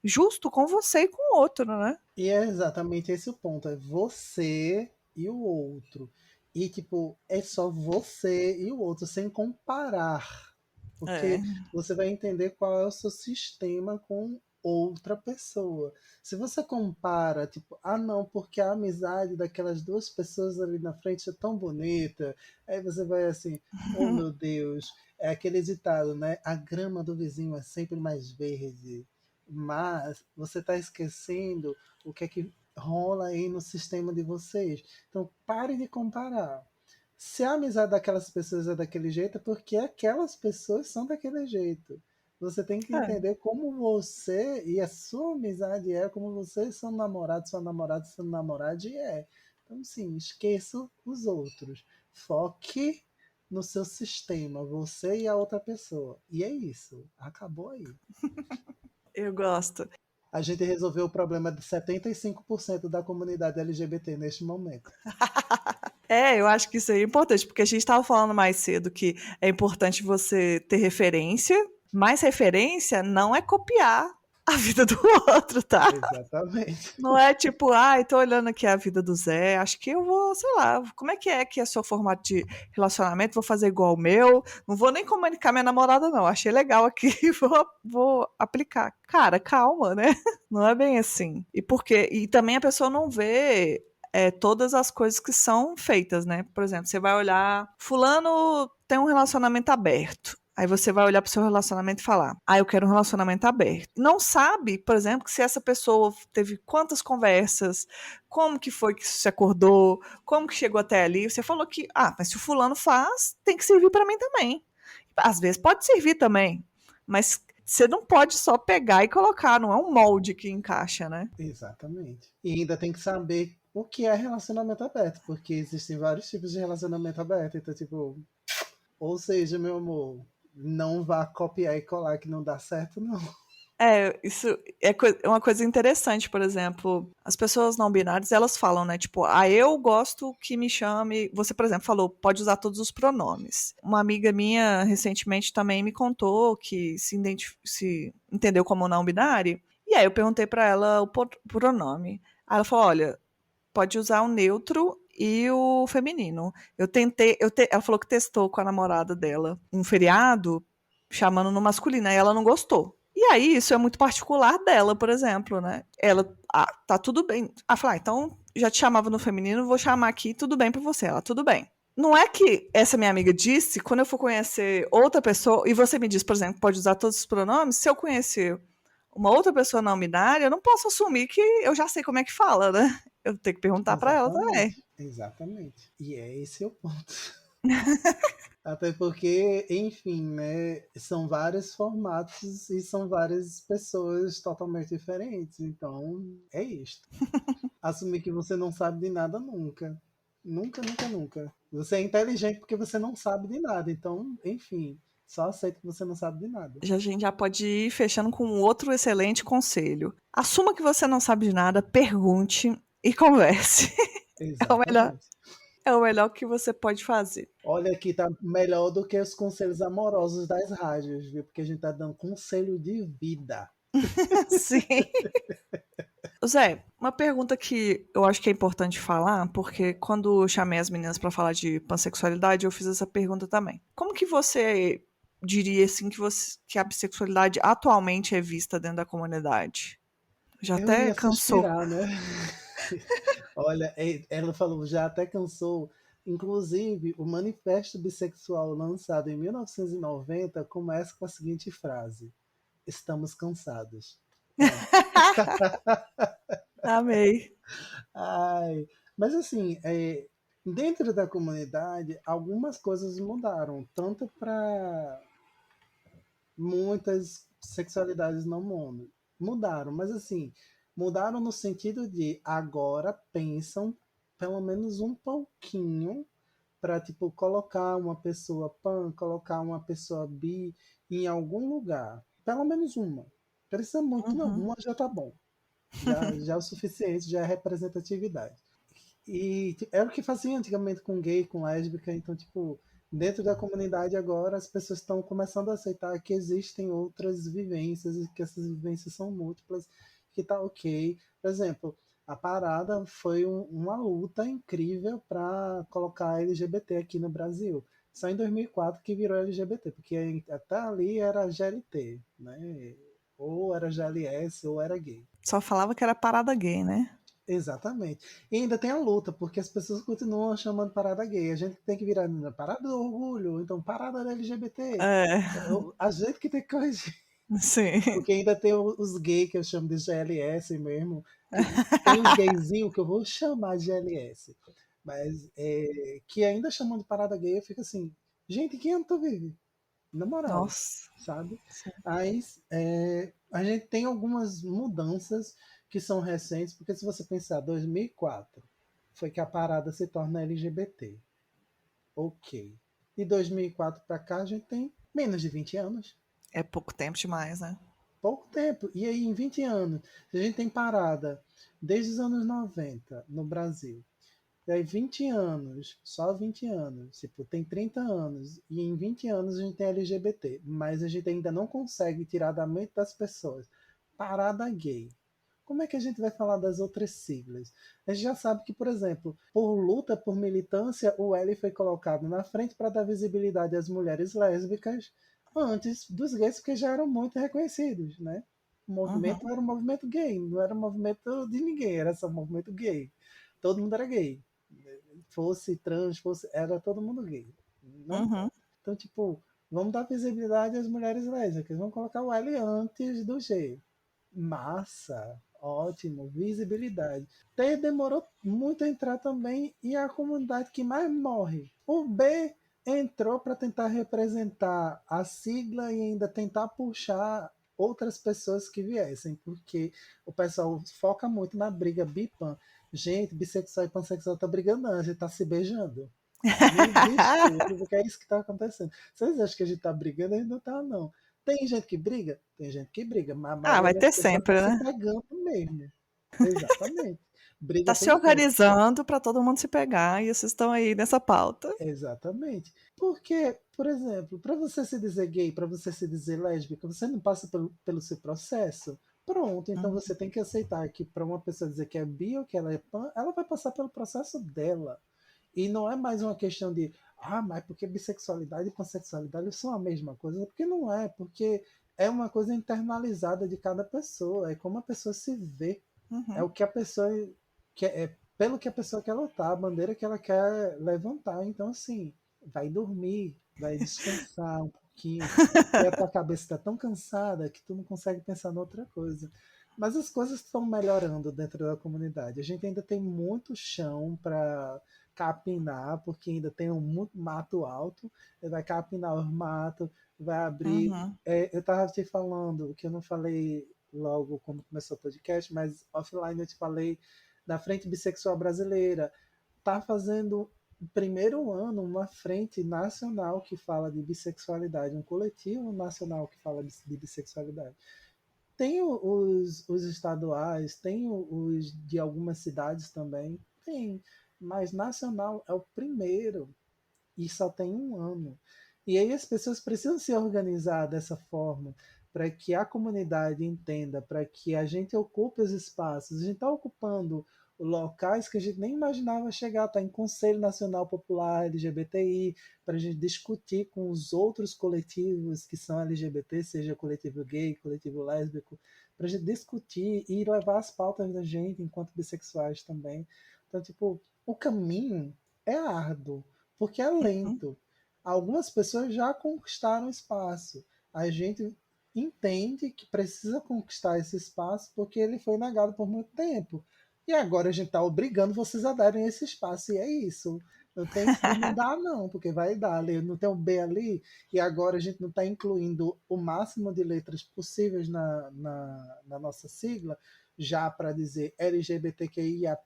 Speaker 1: justo com você e com o outro, né?
Speaker 2: E é exatamente esse o ponto, é você e o outro. E, tipo, é só você e o outro, sem comparar.
Speaker 1: É.
Speaker 2: Porque você vai entender qual é o seu sistema com outra pessoa. Se você compara, tipo, não, porque a amizade daquelas duas pessoas ali na frente é tão bonita, aí você vai assim, oh meu Deus, é aquele ditado, né? A grama do vizinho é sempre mais verde. Mas você está esquecendo o que é que rola aí no sistema de vocês. Então pare de comparar. Se a amizade daquelas pessoas é daquele jeito, é porque aquelas pessoas são daquele jeito. Você tem que
Speaker 1: É.
Speaker 2: entender como você e a sua amizade é, como vocês são namorados, sua namorada, seu namorado é. Então, sim, esqueça os outros. Foque no seu sistema, você e a outra pessoa. E é isso. Acabou aí.
Speaker 1: Eu gosto.
Speaker 2: A gente resolveu o problema de 75% da comunidade LGBT neste momento.
Speaker 1: Eu acho que isso aí é importante, porque a gente estava falando mais cedo que é importante você ter referência, mas referência não é copiar a vida do outro, tá?
Speaker 2: Exatamente.
Speaker 1: Não é tipo, tô olhando aqui a vida do Zé, acho que eu vou, sei lá, como é que é seu formato de relacionamento, vou fazer igual o meu, não vou nem comunicar minha namorada não, achei legal aqui, vou aplicar. Cara, calma, né? Não é bem assim. E também a pessoa não vê todas as coisas que são feitas, né? Por exemplo, você vai olhar, fulano tem um relacionamento aberto. Aí você vai olhar para o seu relacionamento e falar: eu quero um relacionamento aberto. Não sabe, por exemplo, que se essa pessoa teve quantas conversas, como que foi que se acordou, como que chegou até ali. Você falou que, mas se o fulano faz, tem que servir para mim também. Às vezes pode servir também, mas você não pode só pegar e colocar, não é um molde que encaixa, né?
Speaker 2: Exatamente. E ainda tem que saber o que é relacionamento aberto, porque existem vários tipos de relacionamento aberto. Então, tipo, ou seja, meu amor, não vá copiar e colar que não dá certo, não.
Speaker 1: Isso é uma coisa interessante, por exemplo, as pessoas não binárias, elas falam, né, tipo, eu gosto que me chame, você, por exemplo, falou, pode usar todos os pronomes. Uma amiga minha, recentemente, também me contou que se entendeu como não binário, e aí eu perguntei pra ela o pronome. Aí ela falou, olha, pode usar o neutro e o feminino. Ela falou que testou com a namorada dela um feriado chamando no masculino, aí ela não gostou. E aí, isso é muito particular dela, por exemplo, né? Ela, tá tudo bem. Falou, então já te chamava no feminino, vou chamar aqui, tudo bem pra você. Ela, tudo bem. Não é que essa minha amiga disse, quando eu for conhecer outra pessoa, e você me diz, por exemplo, pode usar todos os pronomes, se eu conhecer uma outra pessoa não binária, eu não posso assumir que eu já sei como é que fala, né? Eu tenho que perguntar pra ela também.
Speaker 2: Exatamente. E esse o ponto. Até porque, enfim, né, são vários formatos e são várias pessoas totalmente diferentes. Então, é isto. Assumir que você não sabe de nada nunca. Nunca, nunca, nunca. Você é inteligente porque você não sabe de nada. Então, enfim, só aceita que você não sabe de nada.
Speaker 1: A gente já pode ir fechando com um outro excelente conselho. Assuma que você não sabe de nada, pergunte e converse.
Speaker 2: Exatamente.
Speaker 1: É o melhor que você pode fazer.
Speaker 2: Olha, aqui tá melhor do que os conselhos amorosos das rádios, viu? Porque a gente tá dando conselho de vida.
Speaker 1: Sim. Zé, uma pergunta que eu acho que é importante falar, porque quando eu chamei as meninas para falar de pansexualidade, eu fiz essa pergunta também. Como que você diria assim que a bissexualidade atualmente é vista dentro da comunidade? Já
Speaker 2: Eu
Speaker 1: até
Speaker 2: ia
Speaker 1: cansou.
Speaker 2: suspirar, né? Olha, ela falou, já até cansou. Inclusive, o Manifesto Bissexual, lançado em 1990, começa com a seguinte frase: estamos cansados.
Speaker 1: Amei.
Speaker 2: Ai, mas assim, dentro da comunidade, algumas coisas mudaram, tanto para muitas sexualidades não mudaram, mas assim, mudaram no sentido de agora pensam pelo menos um pouquinho para tipo colocar uma pessoa pan, colocar uma pessoa bi em algum lugar, pelo menos uma. Precisa muito não, uma já tá bom. Já é o suficiente, já é representatividade. E era o que fazia antigamente com gay, com lésbica, então tipo, dentro da comunidade agora as pessoas estão começando a aceitar que existem outras vivências e que essas vivências são múltiplas, que tá ok. Por exemplo, a parada foi uma luta incrível para colocar LGBT aqui no Brasil. Só em 2004 que virou LGBT, porque até ali era GLT, né? Ou era GLS ou era gay.
Speaker 1: Só falava que era parada gay, né?
Speaker 2: Exatamente. E ainda tem a luta, porque as pessoas continuam chamando parada gay. A gente tem que virar parada do orgulho, então parada da LGBT. A gente que tem que corrigir.
Speaker 1: Sim.
Speaker 2: Porque ainda tem os gays que eu chamo de GLS mesmo. Tem os gayzinhos que eu vou chamar de GLS. Mas que ainda chamam de parada gay, eu fico assim, gente, quem eu tô vivendo? Na moral.
Speaker 1: Nossa.
Speaker 2: Sabe? Aí a gente tem algumas mudanças que são recentes, porque se você pensar, 2004 foi que a parada se torna LGBT. Ok. De 2004 para cá a gente tem menos de 20 anos.
Speaker 1: É pouco tempo demais, né?
Speaker 2: pouco tempo. E aí, em 20 anos, a gente tem parada desde os anos 90 no Brasil. E aí, 20 anos, só 20 anos, tipo, tem 30 anos, e em 20 anos a gente tem LGBT, mas a gente ainda não consegue tirar da mente das pessoas parada gay. Como é que a gente vai falar das outras siglas? A gente já sabe que, por exemplo, por luta, por militância, o L foi colocado na frente para dar visibilidade às mulheres lésbicas antes dos gays, porque já eram muito reconhecidos, né? O movimento era um movimento gay, não era um movimento de ninguém, era só um movimento gay. Todo mundo era gay. Fosse trans, era todo mundo gay. Não importa. Então, tipo, vamos dar visibilidade às mulheres lésbicas, vamos colocar o L antes do G. Massa, ótimo, visibilidade. T demorou muito a entrar também e é a comunidade que mais morre. O B entrou para tentar representar a sigla e ainda tentar puxar outras pessoas que viessem, porque o pessoal foca muito na briga bipan. Gente, bissexual e pansexual tá brigando, não, a gente tá se beijando. Me desculpe, porque é isso que tá acontecendo. Vocês acham que a gente tá brigando? A gente não tá, não. Tem gente que briga? Tem gente que briga, mas a
Speaker 1: Ah,
Speaker 2: maioria
Speaker 1: vai
Speaker 2: das
Speaker 1: ter
Speaker 2: pessoas tá
Speaker 1: sempre,
Speaker 2: se
Speaker 1: né?
Speaker 2: pegando mesmo. Exatamente.
Speaker 1: Tá
Speaker 2: Briga
Speaker 1: se
Speaker 2: tem sempre.
Speaker 1: organizando pra todo mundo se pegar e vocês estão aí nessa pauta.
Speaker 2: Exatamente. Porque, por exemplo, para você se dizer gay, para você se dizer lésbica, você não passa pelo seu processo. Pronto, então você tem que aceitar que para uma pessoa dizer que é bi ou que ela é pan, ela vai passar pelo processo dela. E não é mais uma questão de, mas porque bissexualidade e pansexualidade são a mesma coisa? Porque não é, porque é uma coisa internalizada de cada pessoa, é como a pessoa se vê, é o que a pessoa quer, é pelo que a pessoa quer lutar, a bandeira que ela quer levantar. Então, assim, vai dormir, vai descansar um pouquinho, porque a tua cabeça está tão cansada que tu não consegue pensar em outra coisa. Mas as coisas estão melhorando dentro da comunidade. A gente ainda tem muito chão para capinar, porque ainda tem muito mato alto. Vai capinar os matos, vai abrir. Eu estava te falando, que eu não falei logo quando começou o podcast, mas offline eu te falei da Frente Bissexual Brasileira. Está fazendo o primeiro ano uma frente nacional que fala de bissexualidade, um coletivo nacional que fala de bissexualidade. Tem os estaduais, tem os de algumas cidades também, tem, mas nacional é o primeiro e só tem um ano. E aí as pessoas precisam se organizar dessa forma para que a comunidade entenda, para que a gente ocupe os espaços. A gente está ocupando locais que a gente nem imaginava chegar, está em Conselho Nacional Popular LGBTI, para a gente discutir com os outros coletivos que são LGBT, seja coletivo gay, coletivo lésbico, para a gente discutir e levar as pautas da gente enquanto bissexuais também. Então, tipo, o caminho é árduo, porque é lento. Algumas pessoas já conquistaram espaço. A gente entende que precisa conquistar esse espaço porque ele foi negado por muito tempo. E agora a gente está obrigando vocês a darem esse espaço. E é isso. Não tem que não dá, não, porque vai dar. Não tem um B ali, e agora a gente não está incluindo o máximo de letras possíveis na nossa sigla, já para dizer LGBTQIAP+,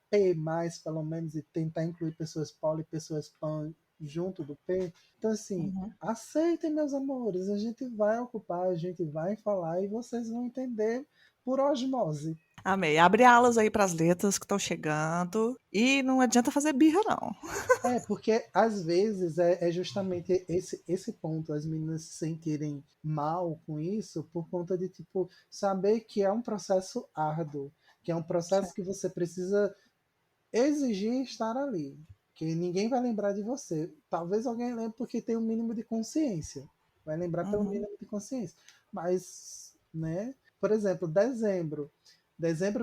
Speaker 2: pelo menos, e tentar incluir pessoas poli, pessoas pan junto do P. Então, assim, aceitem, meus amores, a gente vai ocupar, a gente vai falar e vocês vão entender por osmose.
Speaker 1: Amei. Abre alas aí para as letras que estão chegando. E não adianta fazer birra, não.
Speaker 2: Porque às vezes é justamente esse ponto, as meninas se sentirem mal com isso por conta de, tipo, saber que é um processo árduo, que é um processo que você precisa exigir estar ali, que ninguém vai lembrar de você. Talvez alguém lembre porque tem um mínimo de consciência, vai lembrar pelo mínimo de consciência. Mas, né? Por exemplo, dezembro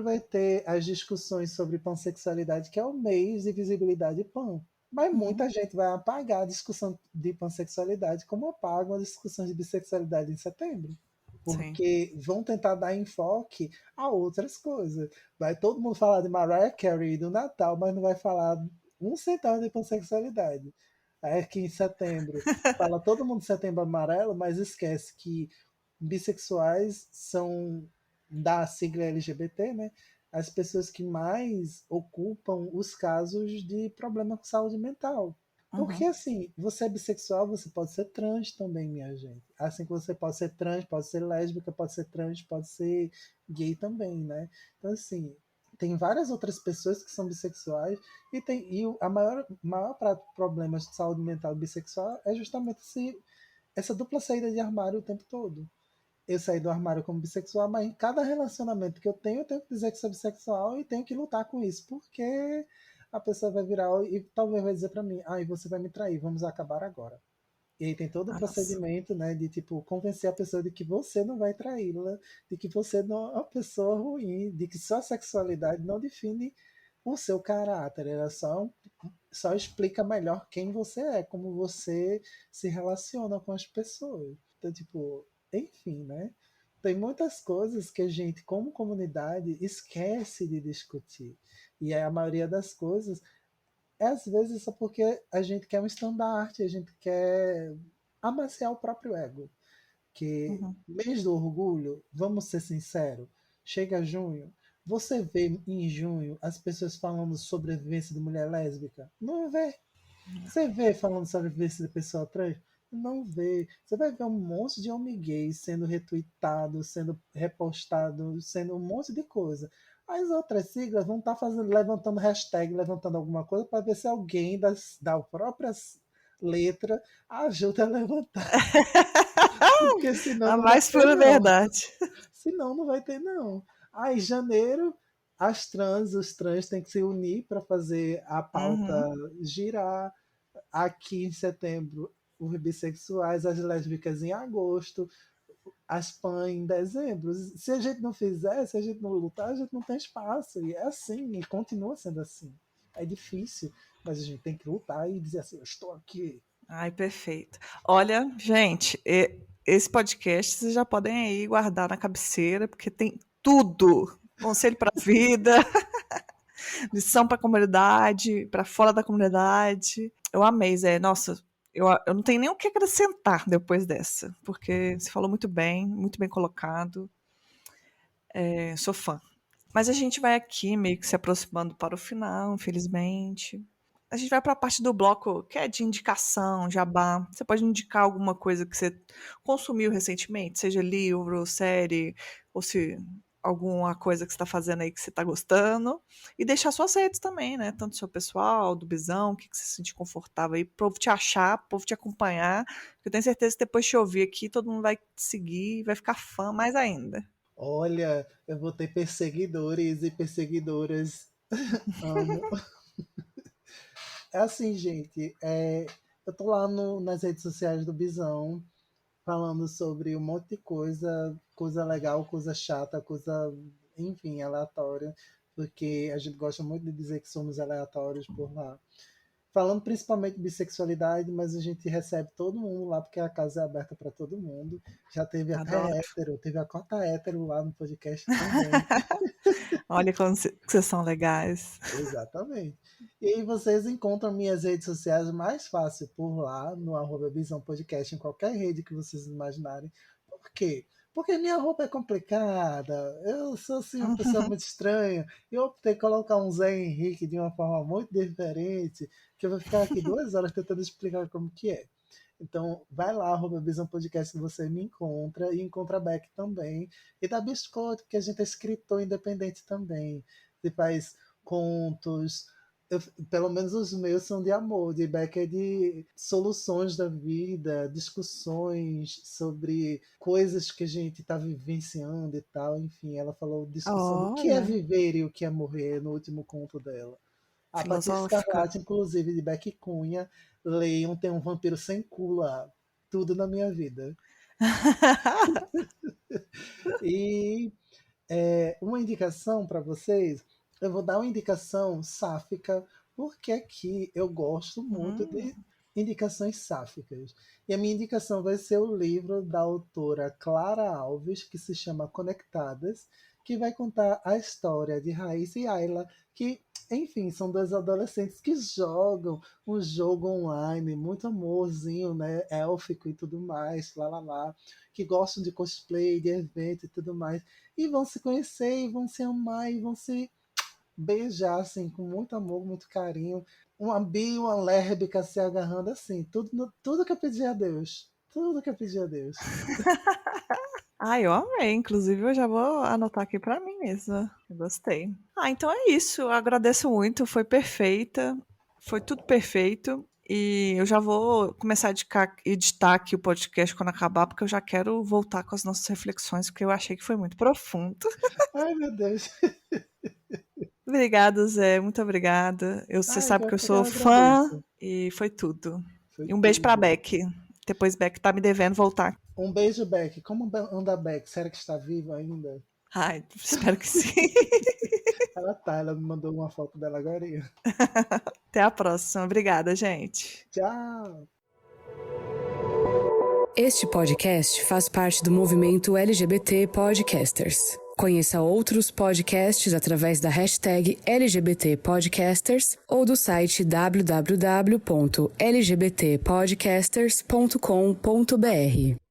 Speaker 2: vai ter as discussões sobre pansexualidade, que é o mês de visibilidade pan. Mas muita gente vai apagar a discussão de pansexualidade como apagam as discussões de bissexualidade em setembro. Porque vão tentar dar enfoque a outras coisas. Vai todo mundo falar de Mariah Carey do Natal, mas não vai falar um centavo de pansexualidade. Aí aqui em setembro, fala todo mundo de Setembro Amarelo, mas esquece que bissexuais são da sigla LGBT, né? As pessoas que mais ocupam os casos de problema com saúde mental. Porque, assim, você é bissexual, você pode ser trans também, minha gente. Assim que você pode ser trans, pode ser lésbica, pode ser trans, pode ser gay também, né? Então, assim, tem várias outras pessoas que são bissexuais a maior problema de saúde mental bissexual é justamente essa dupla saída de armário o tempo todo. Eu saí do armário como bissexual, mas em cada relacionamento que eu tenho que dizer que sou bissexual e tenho que lutar com isso, porque a pessoa vai virar e talvez vai dizer pra mim, e você vai me trair, vamos acabar agora. E aí tem todo o
Speaker 1: Nossa.
Speaker 2: procedimento, né, de tipo convencer a pessoa de que você não vai traí-la, de que você não é uma pessoa ruim, de que sua sexualidade não define o seu caráter, ela só explica melhor quem você é, como você se relaciona com as pessoas. Então, tipo, enfim, né? Tem muitas coisas que a gente, como comunidade, esquece de discutir. E aí a maioria das coisas é às vezes só porque a gente quer um estandarte, a gente quer amaciar o próprio ego. Que
Speaker 1: Uhum.
Speaker 2: mês do orgulho, vamos ser sinceros, chega junho, você vê em junho as pessoas falando sobre a vivência de mulher lésbica? Não vê. Você vê falando sobre a vivência de pessoa trans? Não vê. Você vai ver um monte de homem gay sendo retweetado, sendo repostado, sendo um monte de coisa. As outras siglas vão estar levantando hashtag, levantando alguma coisa para ver se alguém da própria letra ajuda a levantar. Porque senão
Speaker 1: A
Speaker 2: não vai
Speaker 1: mais
Speaker 2: ter,
Speaker 1: pura
Speaker 2: não.
Speaker 1: verdade.
Speaker 2: Senão não vai ter, não. Em janeiro, os trans têm que se unir para fazer a pauta
Speaker 1: Uhum.
Speaker 2: girar. Aqui em setembro, os bissexuais, as lésbicas em agosto, as pan em dezembro. Se a gente não fizer, se a gente não lutar, a gente não tem espaço. E é assim, e continua sendo assim. É difícil, mas a gente tem que lutar e dizer assim, eu estou aqui.
Speaker 1: Ai, perfeito. Olha, gente, esse podcast vocês já podem aí guardar na cabeceira, porque tem tudo. Conselho para a vida, lição para a comunidade, para fora da comunidade. Eu amei, Zé. Nossa, eu não tenho nem o que acrescentar depois dessa, porque você falou muito bem colocado. Sou fã. Mas a gente vai aqui meio que se aproximando para o final, infelizmente. A gente vai para a parte do bloco que é de indicação, jabá. Você pode indicar alguma coisa que você consumiu recentemente, seja livro, série, ou se alguma coisa que você está fazendo aí que você está gostando. E deixar suas redes também, né? Tanto seu pessoal, do Bisão, o que você se sentir confortável aí, para o povo te achar, para o povo te acompanhar. Eu tenho certeza que depois de te ouvir aqui, todo mundo vai te seguir e vai ficar fã mais ainda.
Speaker 2: Olha, eu vou ter perseguidores e perseguidoras. Amo. É assim, gente. Eu tô lá nas redes sociais do Bisão, falando sobre um monte de coisa, coisa legal, coisa chata, coisa, enfim, aleatória, porque a gente gosta muito de dizer que somos aleatórios por lá. Falando principalmente de bissexualidade, mas a gente recebe todo mundo lá, porque a casa é aberta para todo mundo. Já teve
Speaker 1: Adoro.
Speaker 2: até hétero, teve a cota hétero lá no podcast também.
Speaker 1: Olha como vocês são legais.
Speaker 2: Exatamente. E aí vocês encontram minhas redes sociais mais fácil por lá, no @Visão Podcast, em qualquer rede que vocês imaginarem. Por quê? Porque minha roupa é complicada. Eu sou assim, uma pessoa muito estranha. Eu optei colocar um Zé Henrique de uma forma muito diferente, que eu vou ficar aqui 2 horas tentando explicar como que é. Então, vai lá, @Visão Podcast, que você me encontra, e encontra a Beck também. E da Biscoito, que a gente é escritor independente também. Você faz contos, pelo menos os meus são de amor, de Beck é de soluções da vida, discussões sobre coisas que a gente está vivenciando e tal. Enfim, ela falou discussão do que é
Speaker 1: Olha,
Speaker 2: viver e o que é morrer no último conto dela. A Patrícia
Speaker 1: filosófica.
Speaker 2: Escarlate, inclusive, de Beck Cunha, leiam, tem um vampiro sem cu lá. Tudo na minha vida. E uma indicação para vocês, eu vou dar uma indicação sáfica, porque aqui eu gosto muito de indicações sáficas. E a minha indicação vai ser o livro da autora Clara Alves, que se chama Conectadas, que vai contar a história de Raíssa e Ayla, que, enfim, são dois adolescentes que jogam um jogo online, muito amorzinho, né? Élfico e tudo mais, lá, lá, lá, que gostam de cosplay, de evento e tudo mais, e vão se conhecer, e vão se amar, e vão se beijar, assim, com muito amor, muito carinho. uma bi, uma lésbica se agarrando assim. Tudo que eu pedi a Deus. Tudo que eu pedi a Deus.
Speaker 1: Ai, eu amei. Inclusive, eu já vou anotar aqui pra mim mesma. Eu gostei. Então é isso. Eu agradeço muito. Foi perfeita. Foi tudo perfeito. E eu já vou começar a editar aqui o podcast quando acabar, porque eu já quero voltar com as nossas reflexões, porque eu achei que foi muito profundo.
Speaker 2: Ai, meu Deus.
Speaker 1: Obrigada, Zé. Muito obrigada. Você sabe que eu sou fã
Speaker 2: agradeço.
Speaker 1: e foi tudo.
Speaker 2: Foi
Speaker 1: E um beijo pra
Speaker 2: tudo.
Speaker 1: Beck. Depois Beck tá me devendo voltar.
Speaker 2: Um beijo, Beck. Como anda a Beck? Será que está viva ainda?
Speaker 1: Ai, espero que sim.
Speaker 2: Ela me mandou uma foto dela agora.
Speaker 1: Até a próxima. Obrigada, gente.
Speaker 2: Tchau.
Speaker 8: Este podcast faz parte do movimento LGBT Podcasters. Conheça outros podcasts através da hashtag LGBT Podcasters ou do site www.lgbtpodcasters.com.br.